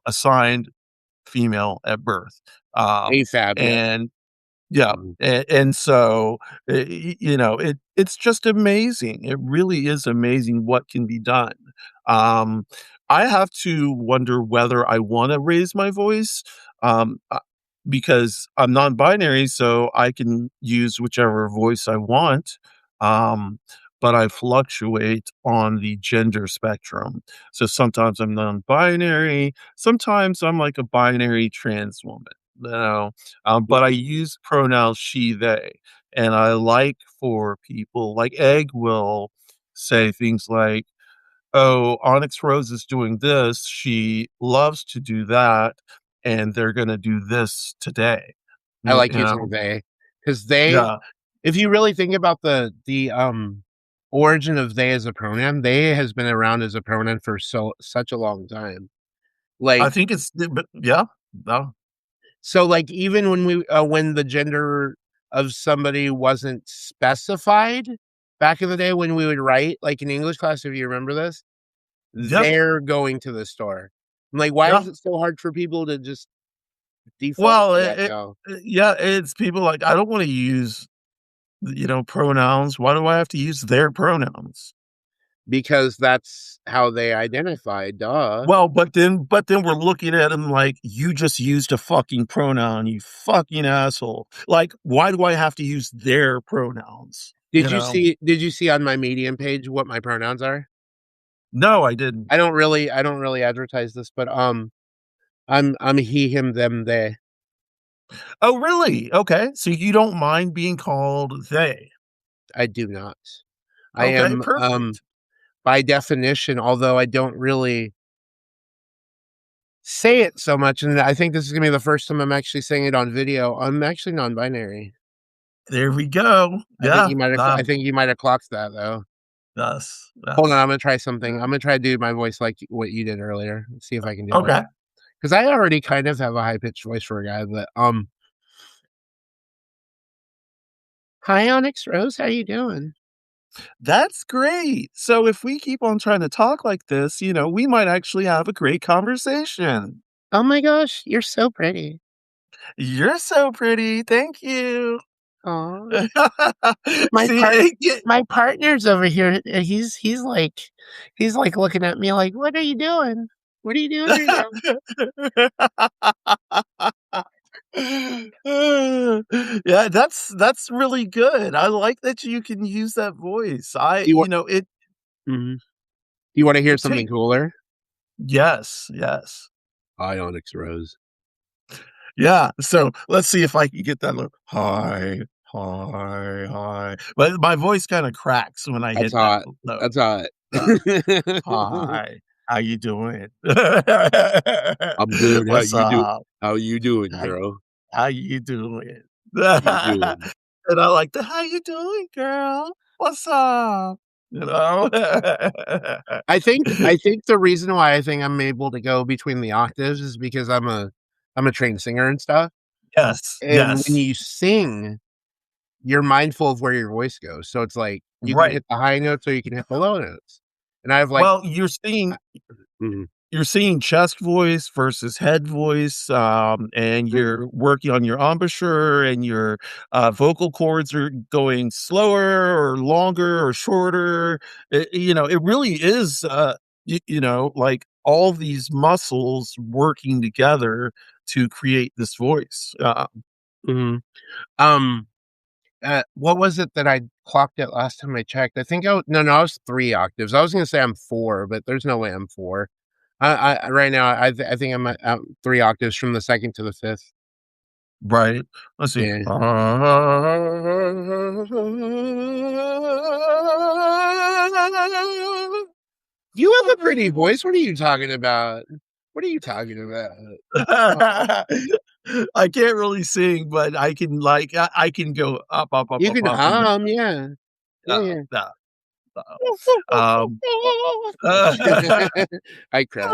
assigned female at birth. AFAB, yeah. And yeah, Mhm. and so, it's just amazing. It really is amazing what can be done. Um, I have to wonder whether I wanna raise my voice, because I'm non-binary, so I can use whichever voice I want, um, but I fluctuate on the gender spectrum. So sometimes I'm non-binary, sometimes I'm like a binary trans woman, but I Mhm. use pronouns she, they, and I like for people like Egg will say things like, "Oh, Onyx Rose is doing this. She loves to do that, and they're gonna do this today." I You like using know? they, because they Yeah. if you really think about the origin of they as a pronoun, they has been around as a pronoun for such a long time. I Like, think it's but yeah. No. like, even when the gender of somebody wasn't specified back in the day when we would write, like, in English class, if you remember this, Yep. "They're going to the store." I'm like, why Yeah. is it so hard for people to just default Well, to that now? yeah, it's people like, "I don't wanna use, pronouns. Why do I have to use their pronouns?" because that's how they identify, duh. Well, but then we're looking at him like, "You just used a fucking pronoun, you fucking asshole." Like, why do I have to use their pronouns, you know? Did you see on my Medium page what my pronouns are? No, I didn't. I don't really advertise this, but, I'm he, him, them, they. Oh, really? Okay, so you don't mind being called "they." I do not. I Okay, am, perfect. by definition, although I don't really say it so much, and I think this is gonna be the first time I'm actually saying it on video, I'm actually non-binary. There we go. Yeah, I think you might have clocked that, though. yes, Hold on, yes. I'm gonna try something. I'm gonna try to do my voice like what you did earlier. Let's see if I can do it. Okay. Because I already kind of have a high pitched voice for a guy, but hi Onyx Rose, how you doing? That's great. So if we keep on trying to talk like this, we might actually have a great conversation. Oh my gosh, you're so pretty. You're so pretty. Thank you. Aw. My See, part my partner's over here. He's like looking at me like, what are you doing? What are you doing right now? Yeah, that's really good. I like that you can use that voice. Do you want Mhm. Do you want to hear it something take cooler? yes, yes. Hi Onyx Rose. Yeah, so let's see if I can get that look. Hi, hi, hi. But my voice kinda cracks when I That's hit that hot. note. That's hot. Uh, "Hi, how you doing?" I'm good. "What's up? How you doing, How girl? how you doing?" How you doing? And I like the, "How you doing, girl? What's up?" You know? I think the reason why I think I'm able to go between the octaves is because I'm a trained singer and stuff, Yes, and when yes. you sing, you're mindful of where your voice goes, so it's like, you can Right. hit the high notes or you can hit the low notes, and I have, like Well, I mhm, you're seeing chest voice versus head voice, and mhm, you're working on your embouchure and your vocal cords are going slower or longer or shorter. It really is, like all these muscles working together to create this voice. mhm. Um, what was it that I clocked it last time I checked? I think I was 3 octaves. I was gonna say I'm 4, but there's no way I'm 4. I right now, I think I'm at 3 octaves from the 2nd to the 5th. Right. Let's see. Yeah. You have a pretty voice. What are you talking about? What are you talking about? Oh, I can't really sing, but I can like I can go up, up, up, you up, can up, and hum, yeah. Yeah, uh, yeah. uh, um, I crack.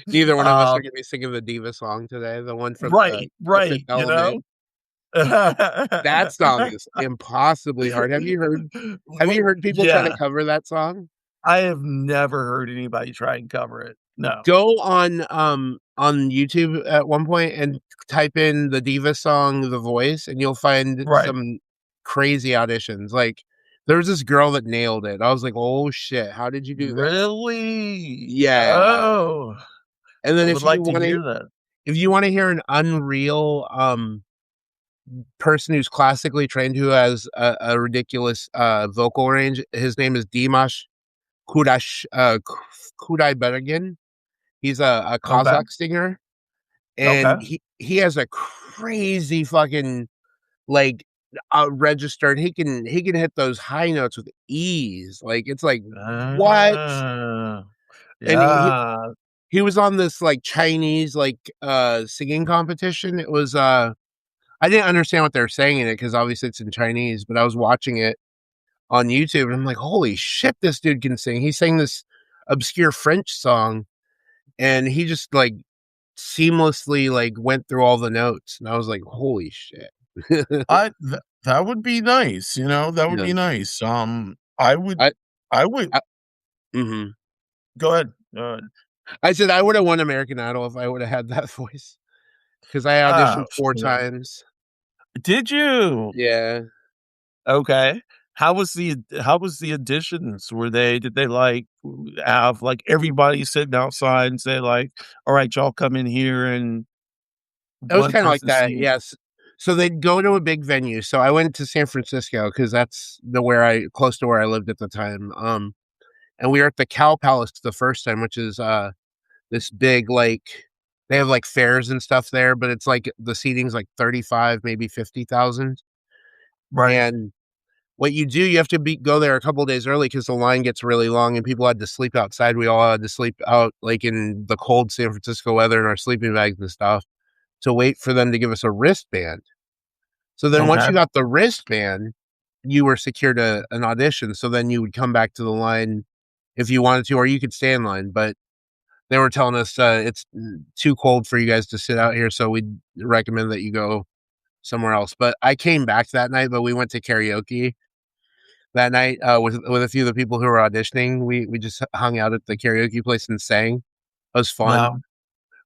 Neither one of us are um, gonna be singing the Diva song today, the one from right, the Fifth right, Element. That song is impossibly hard. Have you heard people try to Yeah, cover that song? I have never heard anybody try and cover it. No. Go on YouTube at one point and type in the Diva song, The Voice, and you'll find Right. some crazy auditions. Like, there was this girl that nailed it. I was like, "Oh shit, how did you do that?" Really? Yeah. Oh, And I then would like to hear that. if you wanna hear an unreal, person who's classically trained who has a ridiculous, vocal range, his name is Dimash Kudaibergen. He's a Okay, Kazakh singer. And okay. he has a crazy fucking, like, register, and he can hit those high notes with ease, like, it's like, "What?" Ah, And yeah, he was on this, like, Chinese, like, singing competition. It was, I didn't understand what they were saying in it because obviously it's in Chinese, but I was watching it on YouTube, and I'm like, "Holy shit, this dude can sing." He sang this obscure French song, and he just, like, seamlessly, like, went through all the notes, and I was like, "Holy shit." that would be nice, that would Yeah. be nice. I would I I would I Mhm. go ahead, go ahead. I said I woulda won American Idol if I woulda had that voice because I Oh, auditioned 4 shit. times. Did you? Yeah. Okay. how was the additions? Did they, like, have, like, everybody sitting outside and say, like, "Alright, y'all come in here," and It was one kinda like person that, singing? yes. So they'd go to a big venue. So I went to San Francisco because that's the where I close to where I lived at the time, and we were at the Cow Palace the first time, which is, this big, like they have, like, fairs and stuff there, but it's, like, the seating's, like, 35, maybe 50,000, Right. and what you do, you have to go there a couple days early because the line gets really long and people had to sleep outside. We all had to sleep out, like, in the cold San Francisco weather in our sleeping bags and stuff to wait for them to give us a wristband. So then once Okay. you got the wristband, you were secured an audition, so then you would come back to the line if you wanted to, or you could stay in line, but they were telling us, "It's, too cold for you guys to sit out here, so we'd recommend that you go somewhere else." But I came back that night, but we went to karaoke that night, with a few of the people who were auditioning. We just hung out at the karaoke place and sang. It was fun.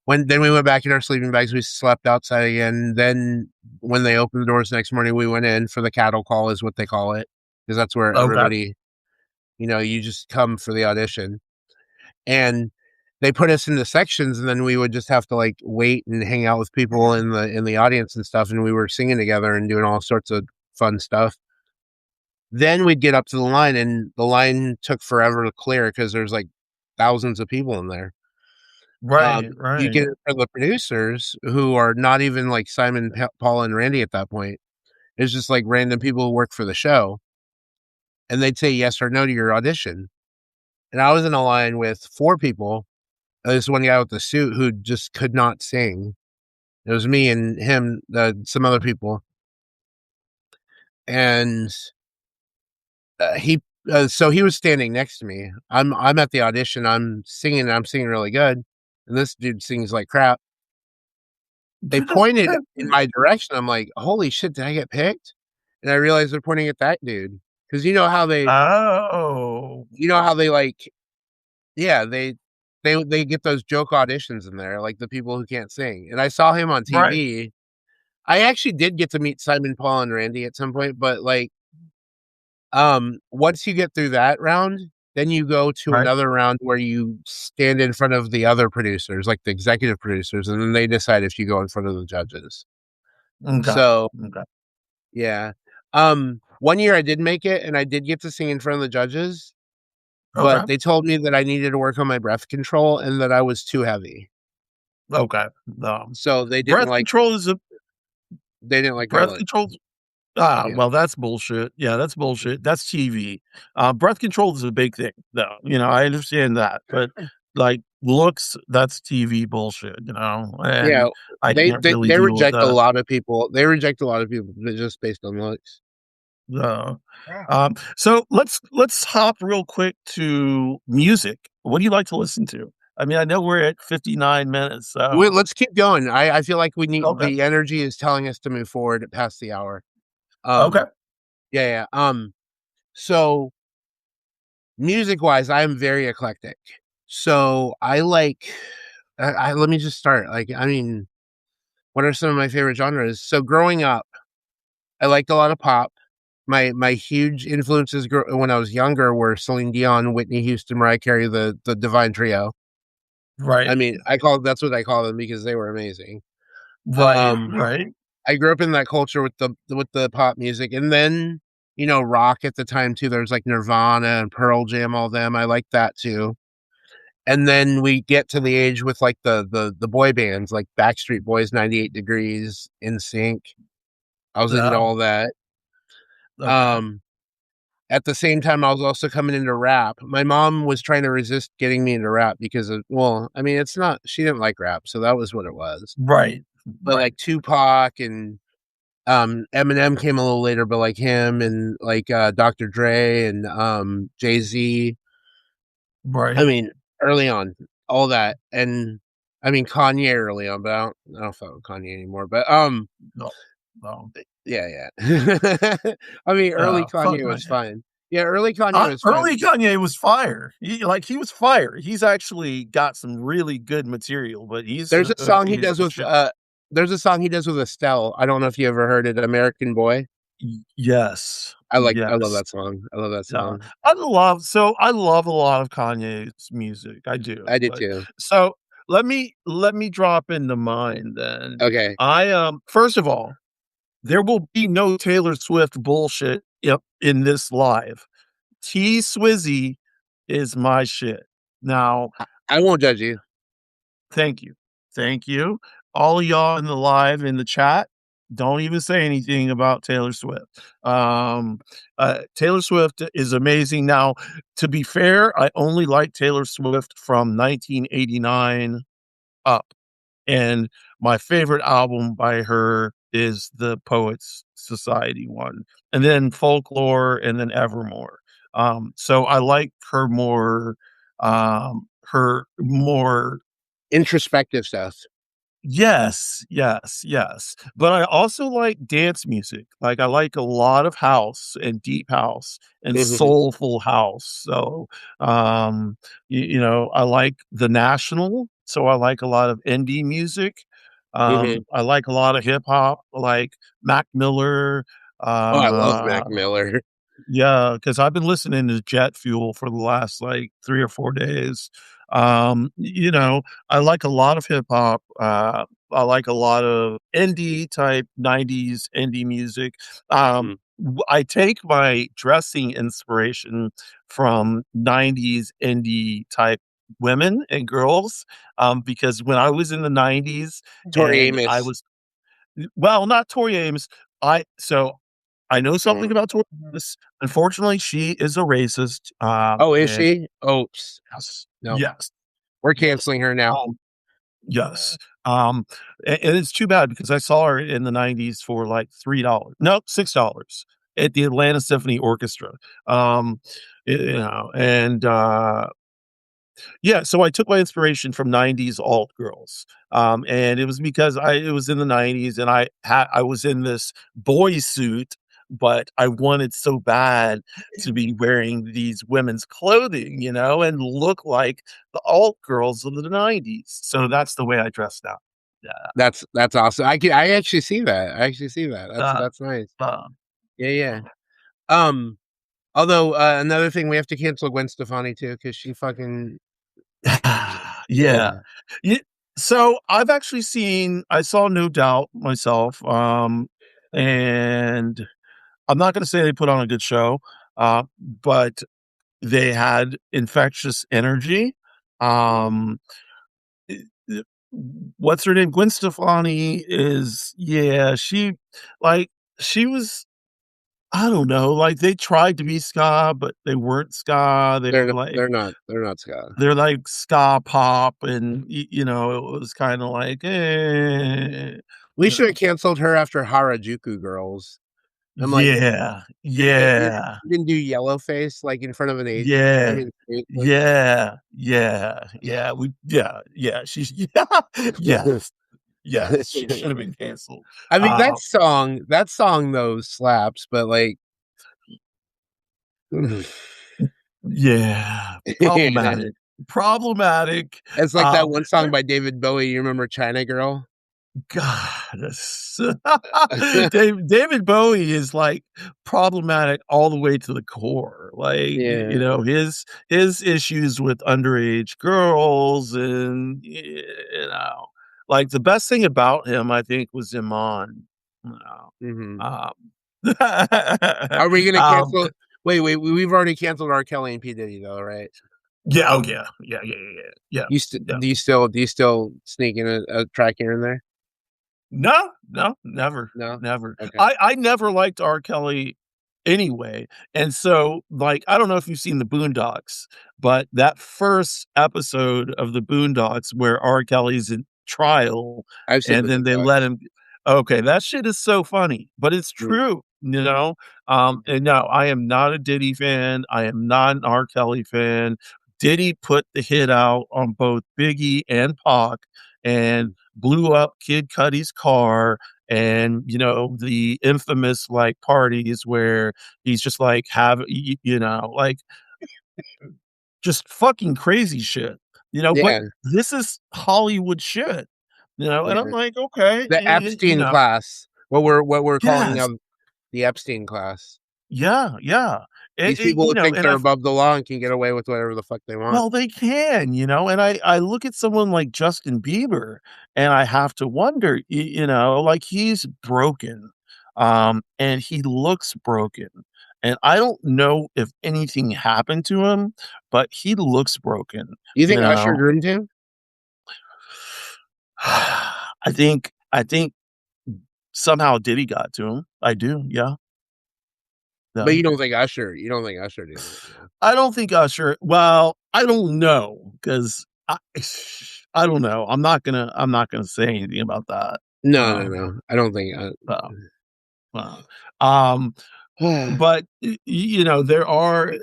Wow. Then we went back in our sleeping bags, we slept outside again. Then when they opened the doors the next morning, we went in for the cattle call is what they call it, because that's where Okay. everybody, you just come for the audition. And they put us into sections, and then we would just have to, like, wait and hang out with people in the audience and stuff, and we were singing together and doing all sorts of fun stuff. Then we'd get up to the line, and the line took forever to clear because there's, like, thousands of people in there. Right, You right. get it from the producers who are not even like Simon, Paul, and Randy at that point. It's just like random people who work for the show, and they'd say yes or no to your audition. And I was in a line with 4 people. This one guy with the suit who just could not sing. It was me and him, some other people, and, he so he was standing next to me. I'm at the audition, I'm singing really good, and this dude sings like crap. They pointed in my direction, I'm like, "Holy shit, did I get picked?" And I realized they're pointing at that dude, 'cause Oh. like yeah, they get those joke auditions in there, like the people who can't sing, and I saw him on Right, TV. I actually did get to meet Simon, Paul, and Randy at some point, but, like, once you get through that round, then you go to right. another round where you stand in front of the other producers, like the executive producers, and then they decide if you go in front of the judges. Okay, So okay, yeah. One year I did make it, and I did get to sing in front of the judges, okay, but they told me that I needed to work on my breath control and that I was too heavy. okay. So Breath control is a they didn't like my breath look. control. Yeah. Well, that's bullshit. Yeah, that's bullshit. That's TV. Breath control is a big thing, though. I understand that, but like looks, that's TV bullshit. Yeah. And I can't really They deal with reject a that. lot of people. They reject a lot of people just based on looks. Uh, so let's hop real quick to music. What do you like to listen to? I mean, I know we're at 59 minutes, so Let's keep going. I feel like we need okay, the energy is telling us to move forward past the hour. okay, Yeah, yeah. So music wise, I am very eclectic. So I like let me just start. Like, I mean, what are some of my favorite genres? So growing up, I liked a lot of pop. My huge influences when I was younger were Celine Dion, Whitney Houston, Mariah Carey, the Divine Trio. I right, mean, that's what I call them because they were amazing. right, Um, right, I grew up in that culture with the pop music, and then rock at the time too. There's like Nirvana and Pearl Jam, all them. I like that too. And then we get to the age with like the boy bands like Backstreet Boys, 98 Degrees, In Sync. I was into no, all that. okay, Um, at the same time, I was also coming into rap. My mom was trying to resist getting me into rap because of, well, I mean, it's not, she didn't like rap, so that was what it was. right, But right, like Tupac and Eminem came a little later, but like him and like Dr. Dre and Jay-Z. I right, mean, early on, all that. And I mean Kanye early on, but I don't fuck with Kanye anymore. But no, no, yeah, yeah. I mean early fuck Kanye was Kanye. fine. Yeah, early Kanye was Early fine. Kanye was fire. He was fire. He's actually got some really good material, but There's a song he he's does the with shit. there's a song he does with Estelle. I don't know if you ever heard it, American Boy. Yes. I love Yes. that song. I love that Yeah. song. I love a lot of Kanye's music, I do, I did but too. so let me drop into mine then. Okay. First of all, there will be no Taylor Swift bullshit in this live. T Swizzy is my shit. Now, I won't judge you. thank you. Thank you. All of y'all in the live in the chat, don't even say anything about Taylor Swift. Taylor Swift is amazing. Now, to be fair, I only like Taylor Swift from 1989 up. And my favorite album by her is the Poets Society one, and then Folklore, and then Evermore. So I like her more. Introspective stuff. Yes, yes, yes. But I also like dance music. Like, I like a lot of house and deep house and Mhm, soulful house. So, I like The National, so I like a lot of indie music. mhm. I like a lot of hip hop, like Mac Miller, Oh, I love uh Mac Miller. yeah, because 'cause I've been listening to Jet Fuel for the last, like, 3 or 4 days. I like a lot of hip hop, I like a lot of indie type 90s indie music. Mhm. I take my dressing inspiration from 90s indie type women and girls, because when I was in the 90s Tori and I Amos. was well, not Tori Amos. I know something Mm. about Tori Amos. Unfortunately, she is a racist, Oh, is and she? Oops. yes, No, yes, we're yes, canceling her now. um, yes, and it's too bad because I saw her in the '90s for, like, $3 no, $6 at the Atlanta Symphony Orchestra, and, yeah, so I took my inspiration from '90s alt girls, and it was because it was in the '90s, and I was in this boy suit, but I wanted so bad to be wearing these women's clothing, and look like the alt girls of the '90s. So that's the way I dressed up. Yeah. That's awesome. I actually see that. I actually see that. Uh, That's nice. uh, Yeah, yeah. Um, although, another thing, we have to cancel Gwen Stefani too, because she fucking yeah. yeah. Ye So, I saw No Doubt myself, and I'm not gonna say they put on a good show, but they had infectious energy. Um, eh, eh, what's her name? Gwen Stefani is yeah, like, she was I don't know, like, they tried to be ska, but they weren't ska, they were They're not ska. they're like ska pop and, it was kinda like, We you should have know. canceled her after Harajuku Girls. I'm like, Yeah, you yeah, didn't do Yellowface, like, in front of an Asian? I yeah, mean, seriously? yeah, yeah, yeah, she's yeah, yes, yes, she should have been canceled. I mean, Uh, that song, though, slaps, but, like yeah, problematic, it's like that um, one song by David Bowie, you remember China Girl? God, that's David Bowie is, like, problematic all the way to the core, like, Yeah. his issues with underage girls and, like, the best thing about him, I think, was Iman, you know, Mhm. um, Are we gonna um, cancel we've already canceled R. Kelly and P. Diddy, though, right? yeah, oh, yeah, yeah, yeah, yeah, yeah, yeah, yeah. Do you still sneak in a track here and there? No, no, never, No? never. Okay. I never liked R. Kelly anyway, and so, like, I don't know if you've seen The Boondocks, but that first episode of The Boondocks where R. Kelly's in trial, I've seen and the then they let Boondocks. him okay, that shit is so funny, but it's Mm, true, and no, I am not a Diddy fan, I am not an R. Kelly fan. Diddy put the hit out on both Biggie and Pac, and mm. blew up Kid Cudi's car and, the infamous, like, parties where he's just, like, like, just fucking crazy shit, but Yeah, this is Hollywood shit, and I'm yeah. like, "Okay," The Epstein class. What we're calling Yes. now the Epstein class. Yeah, yeah. These people You who know, think and they're I've above the law and can get away with whatever the fuck they want. well, they can, you know, and I look at someone like Justin Bieber, and I have to wonder, you know, like, he's broken, and he looks broken, and I don't know if anything happened to him, but he looks broken, You you think Usher know? groomed him? I think somehow Diddy got to him. I do, yeah, But yeah. you don't think Usher did it, yeah. I don't think Usher well, I don't know, 'cause I don't know. I'm not gonna say anything about that. No, no, Um, no. I don't think, well, well, um, but, you know, there are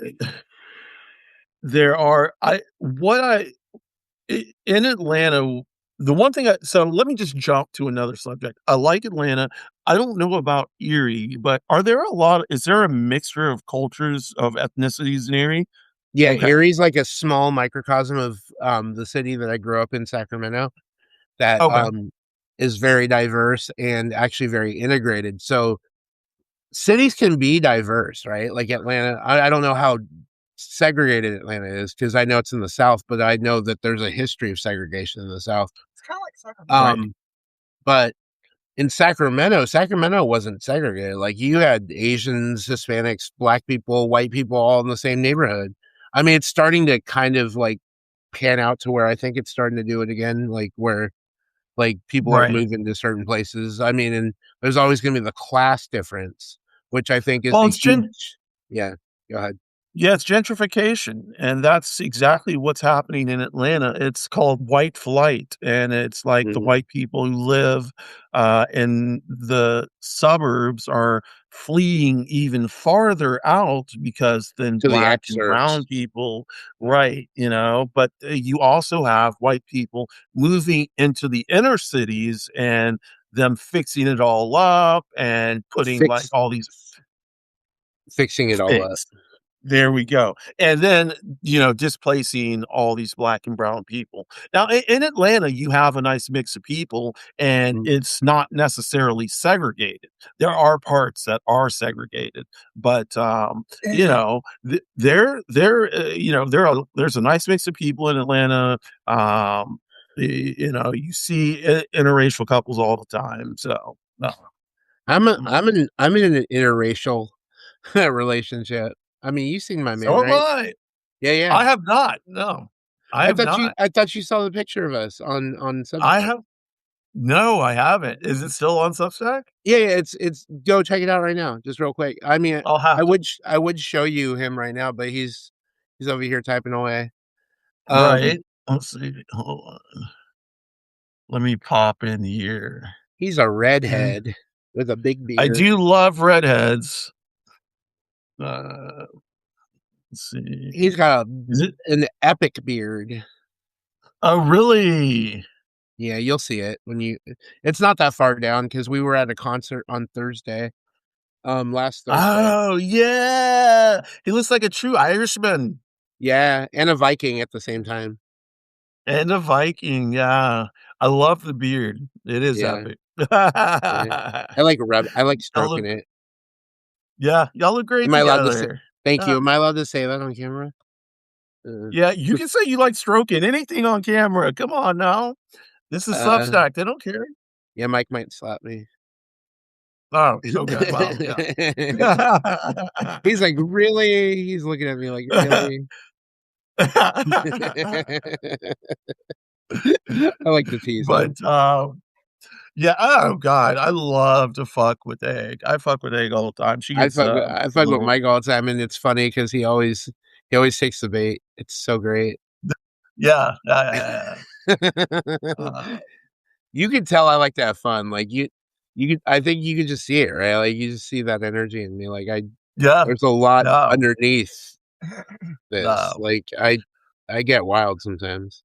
in Atlanta, the one thing so let me just jump to another subject. I like Atlanta. I don't know about Erie, but is there a mixture of cultures, of ethnicities in Erie? yeah, Okay, Erie's like a small microcosm of, the city that I grew up in, Sacramento, that, okay, is very diverse and actually very integrated. So, cities can be diverse, right? Like Atlanta, I don't know how segregated Atlanta is because I know it's in the South, but I know that there's a history of segregation in the South. right, Um, but in Sacramento wasn't segregated. Like you had Asians, Hispanics, black people, white people all in the same neighborhood. I mean, it's starting to kind of like pan out to where I think it's starting to do it again, like where like people are right. moving to certain places. I mean, and there's always going to be the class difference, which I think is Well, a it's gen huge. Yeah, go ahead. Yeah, it's gentrification, and that's exactly what's happening in Atlanta. It's called white flight, and it's like the Mhm. white people who live in the suburbs are fleeing even farther out because then To the black and brown exurbs. people, right? You know, but you also have white people moving into the inner cities and them fixing it all up and putting like Fix all these fixing it all up. things there we go. And then, you know, displacing all these black and brown people. Now, in Atlanta, you have a nice mix of people, and Mm. it's not necessarily segregated. There are parts that are segregated, but you know, there's a nice mix of people in Atlanta. You know, you see interracial couples all the time. So, no, I'm in an interracial relationship. I mean, you seen my man, so am right? I. Yeah, yeah. I have not. No, I have not. I thought you saw the picture of us on I Substack. have no, I haven't. Is it still on Substack? Yeah, yeah, it's go check it out right now, just real quick. I mean, I'll have to. I would show you him right now, but he's over here typing away. Um, Right. Let's see. Hold on. Let me pop in here. he's a Mm. redhead with a big I beard. do love redheads. Uh, let's see. He's got Is it an epic beard. oh, really? Yeah, you'll see it when you it's not that far down because we were at a concert on Thursday, last Thursday. Oh, yeah. He looks like a true Irishman Yeah, and a Viking at the same time. and a Viking, yeah. I love the beard. It is Yeah, epic. yeah. I like Y'all look stroking it. yeah, y'all look great Am I allowed to say together. thank Yeah. you. Am I allowed to say that on camera? Uh, Yeah, you can say you like stroking anything on camera. Come on now. This is uh, Substack. They don't care. yeah, Mike might slap me. Oh, okay. Well, yeah. He's like, "Really?" He's looking at me like, "Really?" I like to tease him. But, yeah, oh god, I love to fuck with Egg. I fuck with Egg all the time. She gets, I a fuck with little Mike all the time, and it's funny because he always takes the bait. It's so great. yeah, yeah. Uh, You can tell I like to have fun. Like you could I think you could just see it, right? Like you just see that energy in me. Like yeah, there's a lot no, underneath this. no. Like I get wild sometimes.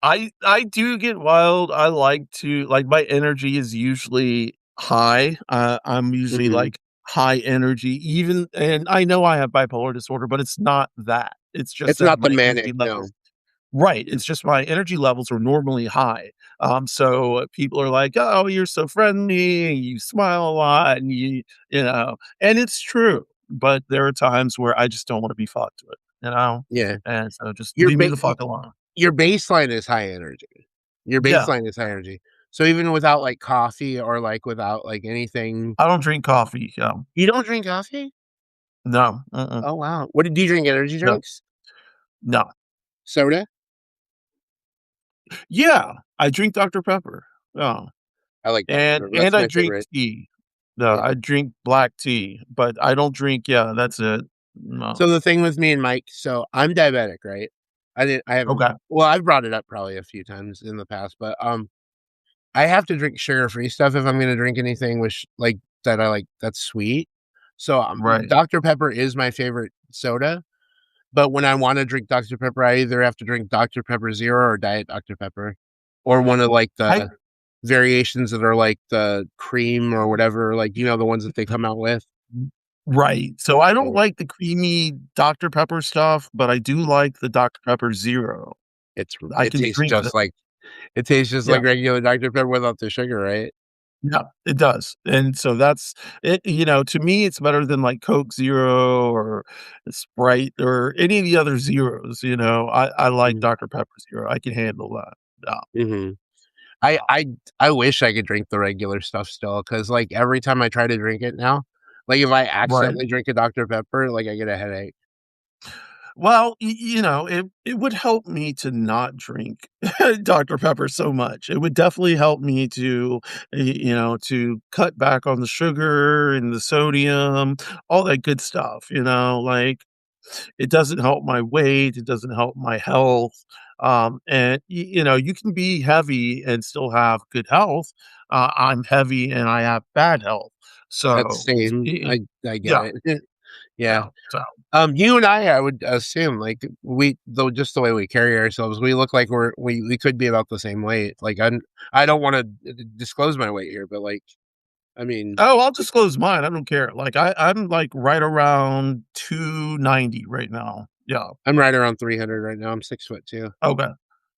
I do get wild. I like to like, my energy is usually high. I'm usually, Mhm. like, high energy even and I know I have bipolar disorder, but it's not that. It's just It's that not the my manic, energy no. levels right, it's just my energy levels are normally high. So people are like, "Oh, you're so friendly, and you smile a lot, and you know," and it's true. but there are times where I just don't wanna be fucked with, you know? Yeah. And so just Your leave me ba the fuck alone. your baseline is high energy. Your Yeah, baseline is high energy. So even without, like, coffee or, like, without, like, anything. I don't drink coffee, You don't drink coffee? no, mm-mm, Oh, wow. What do you drink energy no, drinks? no. Soda? Yeah, I drink Dr. Pepper, yeah, I like Dr. and Pepper. and That's I my drink favorite. tea. No, Yeah. I drink black tea, but I don't drink yeah, that's it. No. So the thing with me and Mike, so I'm diabetic, right? I haven't, Okay, well, I've brought it up probably a few times in the past, but, I have to drink sugar-free stuff if I'm gonna drink anything with like, that I like that's sweet. So, right. Dr. Pepper is my favorite soda, but when I wanna drink Dr. Pepper, I either have to drink Dr. Pepper Zero or Diet Dr. Pepper, or one of, like, I the variations that are, like, the cream or whatever, like, the ones that they come out with? right, so I don't Yeah. like the creamy Dr. Pepper stuff, but I do like the Dr. Pepper Zero. I It can tastes drink that. just like Yeah, regular Dr. Pepper without the sugar, right? yeah, it does, and so that's it to me, it's better than, like, Coke Zero or Sprite or any of the other zeros, I like Mhm, Dr. Pepper Zero, I can handle that. Yeah, mhm. I yeah, I I wish I could drink the regular stuff still, cause like, every time I try to drink it now, like, if I right. accidentally drink a Dr. Pepper, like, I get a headache. Well, it would help me to not drink Dr. Pepper so much. It would definitely help me to, to cut back on the sugar and the sodium, all that good stuff, like, it doesn't help my weight, it doesn't help my health, and, you can be heavy and still have good health. I'm heavy and I have bad health. That's So, same. y I get yeah, it. Yeah. yeah, so You and I would assume, like, we though just the way we carry ourselves, we look like we could be about the same weight. Like, I don't wanna disclose my weight here, but, like, I mean, Oh, I'll disclose mine, I don't care, like, I'm, like, right around 290 right now. Yeah, I'm right around 300 right now. I'm 6'2". okay.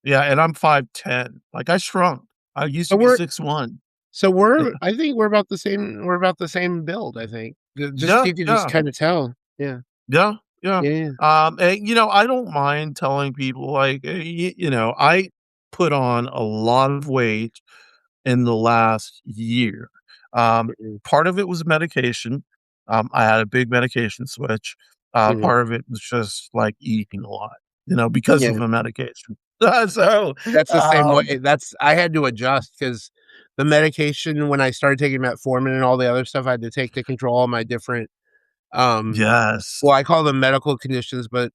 Yeah, and I'm 5'10", like, I shrunk. I used So to be we're 6'1". so Yeah. we're I think we're about the same build, I think. Just Yeah, you could just yeah, kinda tell. Yeah. yeah, yeah. Yeah, yeah. And, I don't mind telling people, like, I put on a lot of weight in the last year. Um, Mhm, Part of it was medication. I had a big medication switch. mhm. Part of it was just, like, eating a lot, because of Yeah. the medication. So, That's the same um way that's I had to adjust because the medication when I started taking metformin and all the other stuff I had to take to control all my different, um yes. well, I call them medical conditions, but,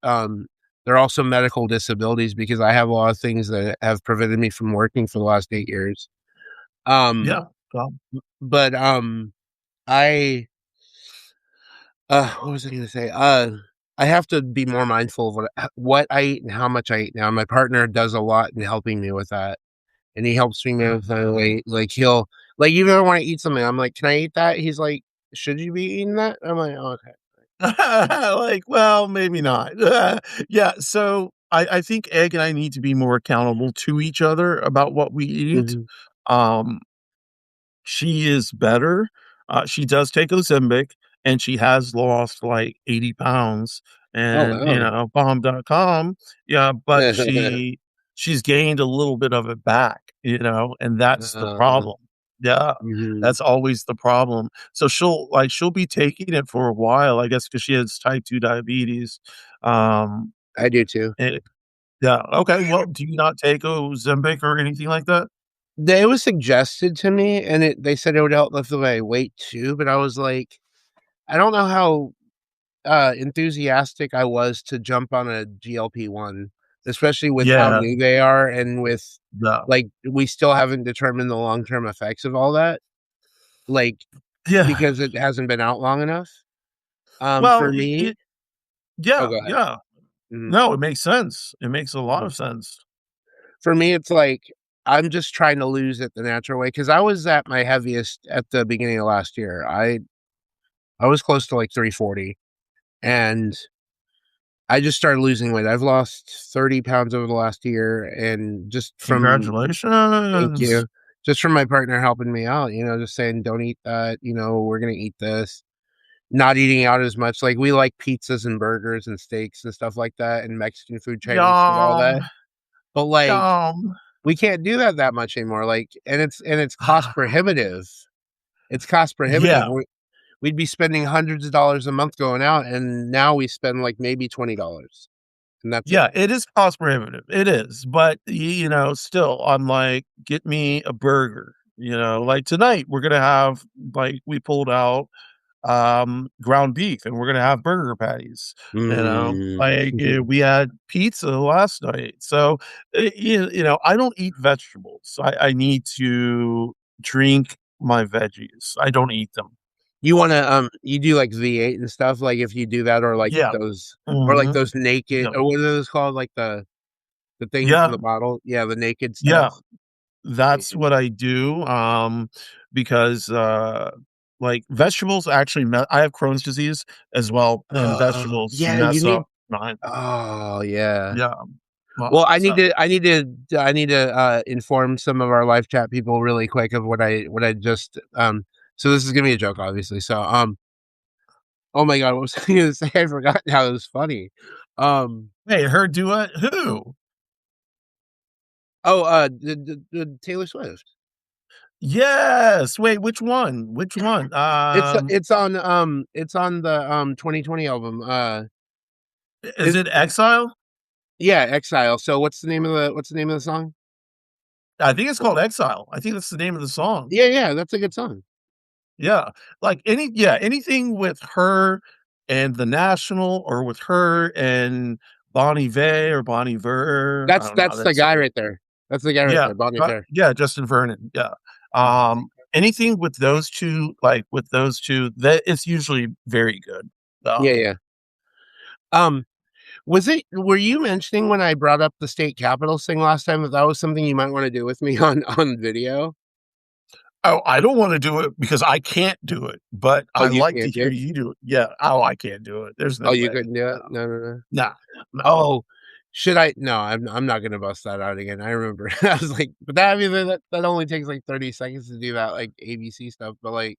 they're also medical disabilities because I have a lot of things that have prevented me from working for the last 8 years. Um, Yeah. Well, but, I what was I gonna say? I have to be more mindful of what I eat and how much I eat now. My partner does a lot in helping me with that, and he helps me manage my weight. Like, he'll like, even if I wanna eat something, I'm like, "Can I eat that?" He's like, "Should you be eating that?" I'm like, "Oh, okay." like, well, maybe not. Yeah, so I think Egg and I need to be more accountable to each other about what we eat. Mhm. Um She is better. She does take Ozempic, and she has lost, like, 80 pounds, Oh, and, wow. bomb.com yeah, but she's gained a little bit of it back, and that's the Uh, problem. Yeah, mhm. that's always the problem. So she'll be taking it for a while, I guess, because she has type 2 diabetes. Um, I do too. eh yeah, okay, well, do you not take Ozempic or anything like that? They was suggested to me, and they said it would help with my weight too, but I was like, I don't know how, enthusiastic I was to jump on a GLP-1, especially with how Yeah, new they are and with, yeah. like, we still haven't determined the long-term effects of all that, like, Yeah. because it hasn't been out long enough. For Well, me. Oh, yeah, go ahead. yeah. Mhm, No, it makes sense. It makes a lot mhm. of sense. For me, it's like, I'm just trying to lose it the natural way because I was at my heaviest at the beginning of last year. I was close to, like, 340, and I just started losing weight. I've lost 30 pounds over the last year, and just from thank Congratulations. you. Just from my partner helping me out, just saying, "Don't eat that," "We're gonna eat this." not eating out as much. Like, we like pizzas and burgers and steaks and stuff like that, and Mexican food chains and all Yum, that. But, like, yum. we can't do that much anymore, like, and it's cost prohibitive. It's cost prohibitive. Yeah. We'd be spending hundreds of dollars a month going out, and now we spend, like, maybe $20, and that's it. Yeah, it is cost prohibitive. It is, but still, I'm like, get me a burger. Like tonight, we're gonna have like we pulled out ground beef, and we're gonna have burger patties. Mm. We had pizza last night, so I don't eat vegetables. I need to drink my veggies. I don't eat them. You wanna, you do, like, V8 and stuff, like, if you do that Yeah. or, like, Hmm. those naked Yeah. or what are those called? Like, the things in Yeah. the bottle? Yeah, the naked stuff. Yeah. That's Yeah. what I do, because, like, vegetables actually me I have Crohn's disease as well, and vegetables Yeah, you mess need up mine. oh, yeah. Yeah, Well, so I need to, inform some of our live chat people really quick of what I just, so this is gonna be a joke, obviously, so, oh my god, what was I gonna say? I forgot now, it was funny. Um, Wait, her do it? Who? oh, the Taylor Swift. Yes! Wait, which one? Which one? It's on the, 2020 album, Is it Exile? yeah, Exile. So what's the name of the song? I think it's called Exile. I think that's the name of the song. Yeah, yeah, that's a good song. Yeah, like, anything with her and The National, or with her and Bonnie Vay or Bonnie Ver, I don't know, That's the that's guy right there. That's the guy right yeah, there, Bon Iver. yeah, Justin Vernon, yeah. Anything with those 2, that it's usually very good. Yeah, yeah. Um, were you mentioning when I brought up the state capitals thing last time that that was something you might wanna do with me on video? Oh, I don't wanna do it because I can't do it, but Oh, I you like to can't do hear it? you do it. Yeah. Oh, I can't do it. There's Oh, no you way. couldn't do No. it? No, no, no. Nah, no. Oh, should I no, I'm not gonna bust that out again. I remember. I was like, but that I mean, that only takes, like, 30 seconds to do that, like, ABC stuff, but, like,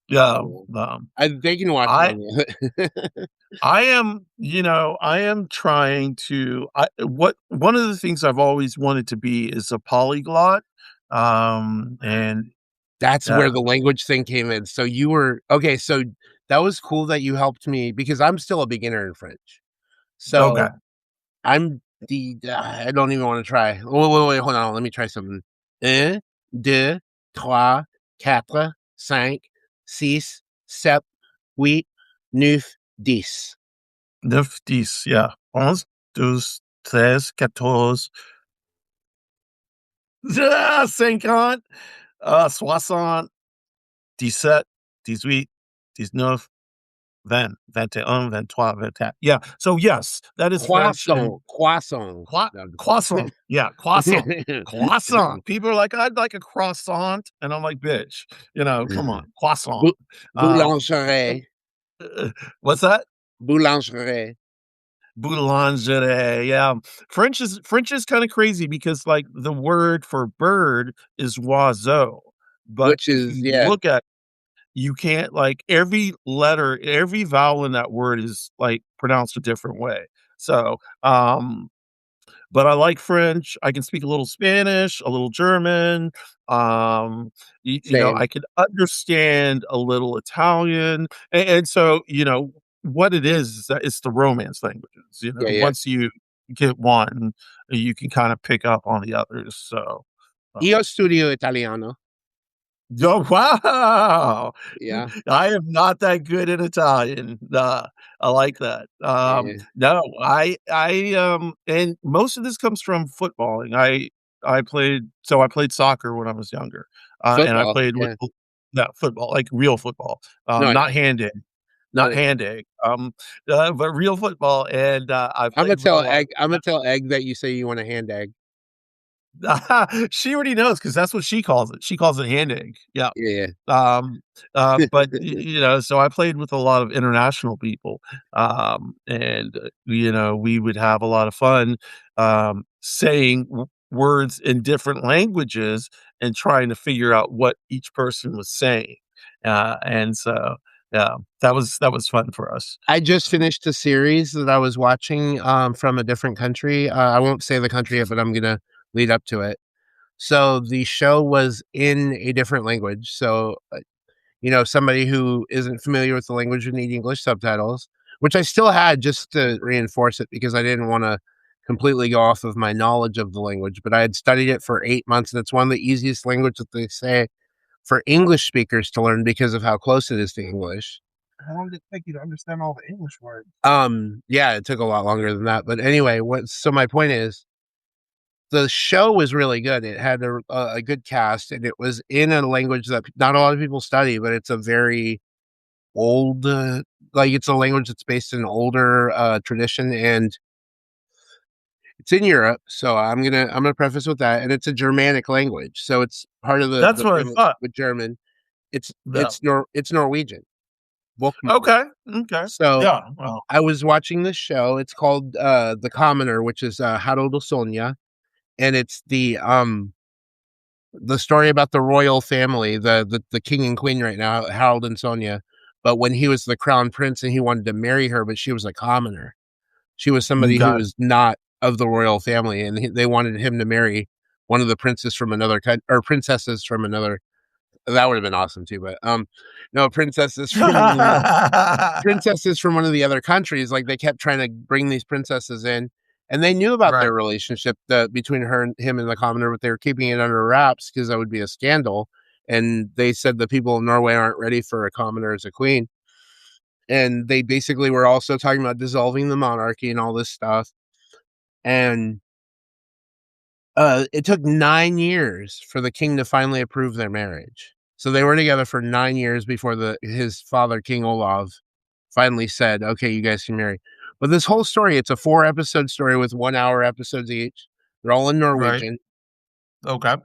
I Yeah, don't know. They can watch it I on the I am trying to I what one of the things I've always wanted to be is a polyglot, and, That's uh where the language thing came in. So you were okay, so that was cool that you helped me because I'm still a beginner in French. okay. So I'm I don't even wanna try. Wait, hold on, let me try something. 1, 2, 3, 4, 5, 6, 7, 8, 9, 10. 9, 10, yeah. 11, 12, 13, 14, 50, 60, 17, 18, 19, 20, 21, 23, 24. Yeah, so yes, that is French, and Croissant, croissant. No, I'm just croissant, yeah, croissant, kidding. croissant. People are like, "I'd like a croissant," and I'm like, "Bitch, come on, croissant." Bou Um, boulangerie, what's that? boulangerie, Boulangerie, yeah. French is kinda crazy because, like, the word for bird is oiseau, but which if is you yeah, look at you can't like, every letter, every vowel in that word is, like, pronounced a different way. So, but I like French. I can speak a little Spanish, a little German. same. I could understand a little Italian, and so what it is that it's the Romance languages. Yeah, yeah. Once you get one, you can kind of pick up on the others. So, Io um, studio italiano. oh wow, Yeah, I am not that good at Italian. I like that. yeah. No, and most of this comes from footballing. I played soccer when I was younger, and I Football, played with yeah. no football, like real football, No, I not know. hand egg, not I hand egg, but real football, and I played with a lot of. Imma tell Egg that you say you want a hand egg. She already knows because that's what she calls it. She calls it hand egg. Yeah. Yeah, Um, but so I played with a lot of international people, and we would have a lot of fun saying words in different languages and trying to figure out what each person was saying, and so. Yeah, that was fun for us. I just finished a series that I was watching, from a different country. I won't say the country yet, but I'm gonna lead up to it. So the show was in a different language. So, somebody who isn't familiar with the language would need English subtitles, which I still had just to reinforce it because I didn't wanna completely go off of my knowledge of the language, but I had studied it for 8 months, and it's one of the easiest language that they say for English speakers to learn because of how close it is to English. How long did it take you to understand all the English words? Yeah, it took a lot longer than that, but anyway, my point is, the show was really good. It had a good cast, and it was in a language that not a lot of people study, but it's a very old, it's a language that's based in older, tradition, and it's in Europe, so I'm gonna preface with that, and it's a Germanic language, so it's part of That's the what I premise thought. with German. It's Yeah. it's Norwegian, Bokmål. Okay, okay. So, Yeah, well, I was watching this show, it's called, The Commoner, which is, Harald og Sonja, and it's the story about the royal family, the king and queen right now, Harold and Sonia, but when he was the crown prince and he wanted to marry her, but she was a commoner. She was somebody who got it. was not of the royal family, and they wanted him to marry one of the princes from another country or princesses from another. That would have been awesome too, but no, princesses from one of the other countries. Like they kept trying to bring these princesses in, and they knew about Right, their relationship between her and him and the commoner, but they were keeping it under wraps because that would be a scandal. And they said the people of Norway aren't ready for a commoner as a queen, and they basically were also talking about dissolving the monarchy and all this stuff. And it took 9 years for the king to finally approve their marriage. So they were together for 9 years before his father, King Olav, finally said, "Okay, you guys can marry." But this whole story, it's a 4 episode story with 1 hour episodes each. They're all in right. Norwegian. Okay.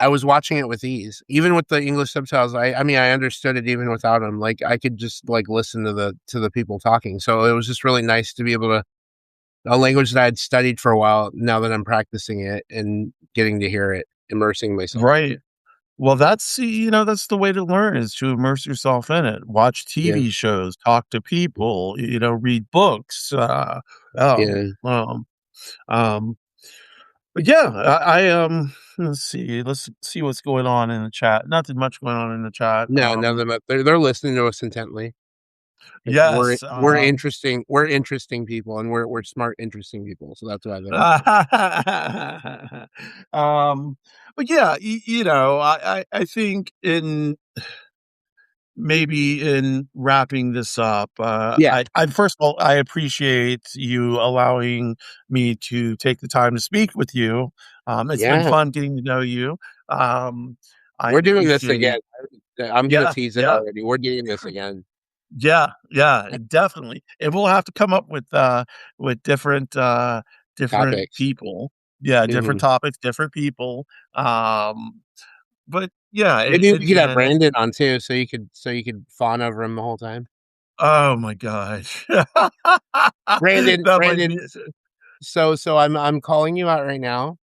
I was watching it with ease, even with the English subtitles. I mean, I understood it even without them. Like I could just like listen to the people talking. So it was just really nice to be able to a language that I had studied for a while. Now that I'm practicing it and getting to hear it, immersing myself. Right. Well, that's that's the way to learn is to immerse yourself in it. Watch Yeah, TV shows, talk to people, read books. Oh, yeah. um, but yeah, let's see what's going on in the chat. Nothing much going on in the chat. No, none of them. They're listening to us intently. We're Yes, we're interesting. We're interesting people, and we're smart, interesting people. So that's why they're. um, but yeah, I think in maybe in wrapping this up, Yeah, I first of all, I appreciate you allowing me to take the time to speak with you. It's been yeah. fun getting to know you. Um, I We're doing this appreciate again. I'm gonna yeah, tease it yeah, already. We're doing this again. yeah, yeah, definitely. And we'll have to come up with different Topics. people. Yeah, different Mhm. topics, different people. But yeah, Maybe we could have again, Brandon on too, so you could fawn over him the whole time. oh my gosh. Brandon, That might be Brandon. So I'm calling you out right now.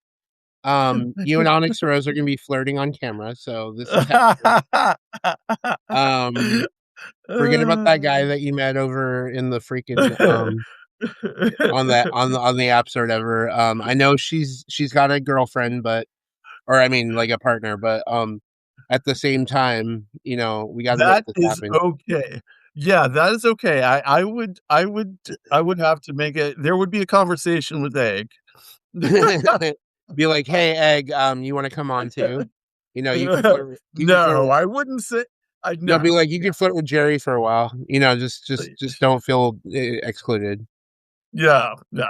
You and OnyxRose are gonna be flirting on camera, so this is happening. Um, Forget about that guy that you met over in the freaking on the apps or whatever. I know she's got a girlfriend, but or I mean like a partner, but at the same time, we got to make That this is happen. okay. Yeah, that is okay. I would have to make it there would be a conversation with Egg. Be like, "Hey, Egg, you want to come on too?" You can flirt. You can flirt. No, I wouldn't say I No, be no, like, you yeah, can flirt with Jerry for a while. Just don't feel excluded. yeah, no,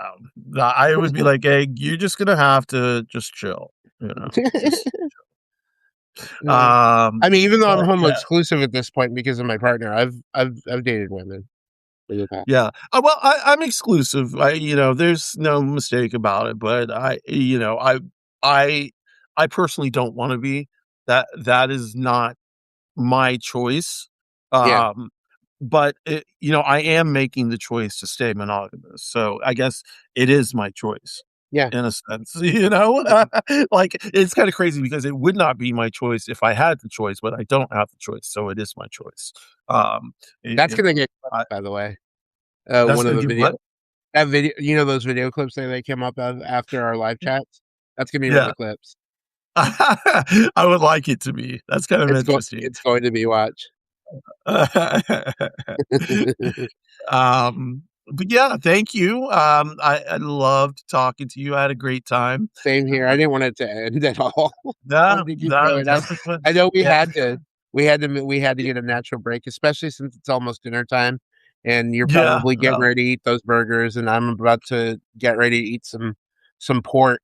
no, I would be like, "Egg, you're just gonna have to just chill," just, Uh, I mean, even though I'm but homo yeah. exclusive at this point because of my partner, I've dated women in the past. Yeah. Well, I'm exclusive. There's no mistake about it, but I I personally don't wanna be. That is not my choice. Yeah. But I am making the choice to stay monogamous, so I guess it is my choice. Yeah, in a sense, you know? Like, it's kinda crazy because it would not be my choice if I had the choice, but I don't have the choice, so it is my choice. Um, that's it gonna get clipped, I by the way. that's One of gonna the give what? video you know those video clips that they came up of after our live chats? That's gonna be one of Yeah. the clips. I would like it to be. That's kind of interesting. It's going to be, watch. But yeah, thank you. I loved talking to you. I had a great time. Same here, I didn't want it to end at all. I No, wanted to keep no, going. that's a good I know yeah. we had to get a natural break, especially since it's almost dinner time, and you're Yeah, probably getting no. ready to eat those burgers, and I'm about to get ready to eat some pork,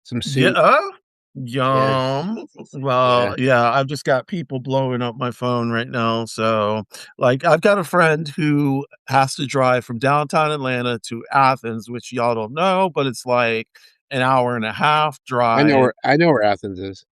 some Yeah, soup. Yeah, yum. yeah. Well, yeah, I've just got people blowing up my phone right now, so, like, I've got a friend who has to drive from downtown Atlanta to Athens, which y'all don't know, but it's like an hour and a half drive. I know where Athens is.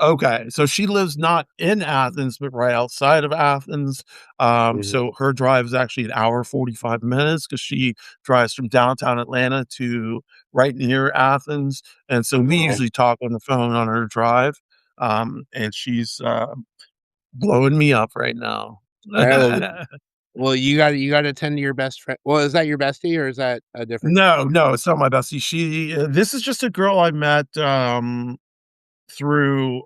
Okay, so she lives not in Athens, but right outside of Athens. Mhm. So her drive is actually an hour 45 minutes because she drives from downtown Atlanta to right near Athens. And so we Oh, usually talk on the phone on her drive. And she's blowing me up right now. alright, well, you gotta tend to your best friend. Well, is that your bestie or is that a different No, no, it's not my bestie. This is just a girl I met through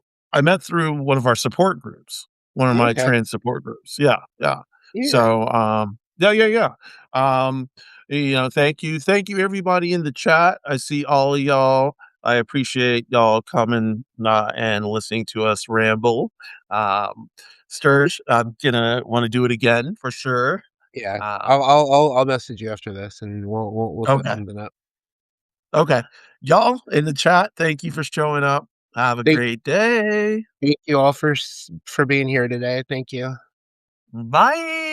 through one of our support groups, one of my okay. trans support groups. Yeah, yeah. Yeah, So, yeah, yeah, yeah. Um, thank you everybody in the chat. I see all of y'all. I appreciate y'all coming, and listening to us ramble. Um, Sturge, I'm gonna wanna do it again for sure. yeah. Um, I'll message you after this, and we'll set okay, something up. okay. Y'all in the chat, thank you for showing up. Have a Thank great day. thank you all for being here today. Thank you. Bye.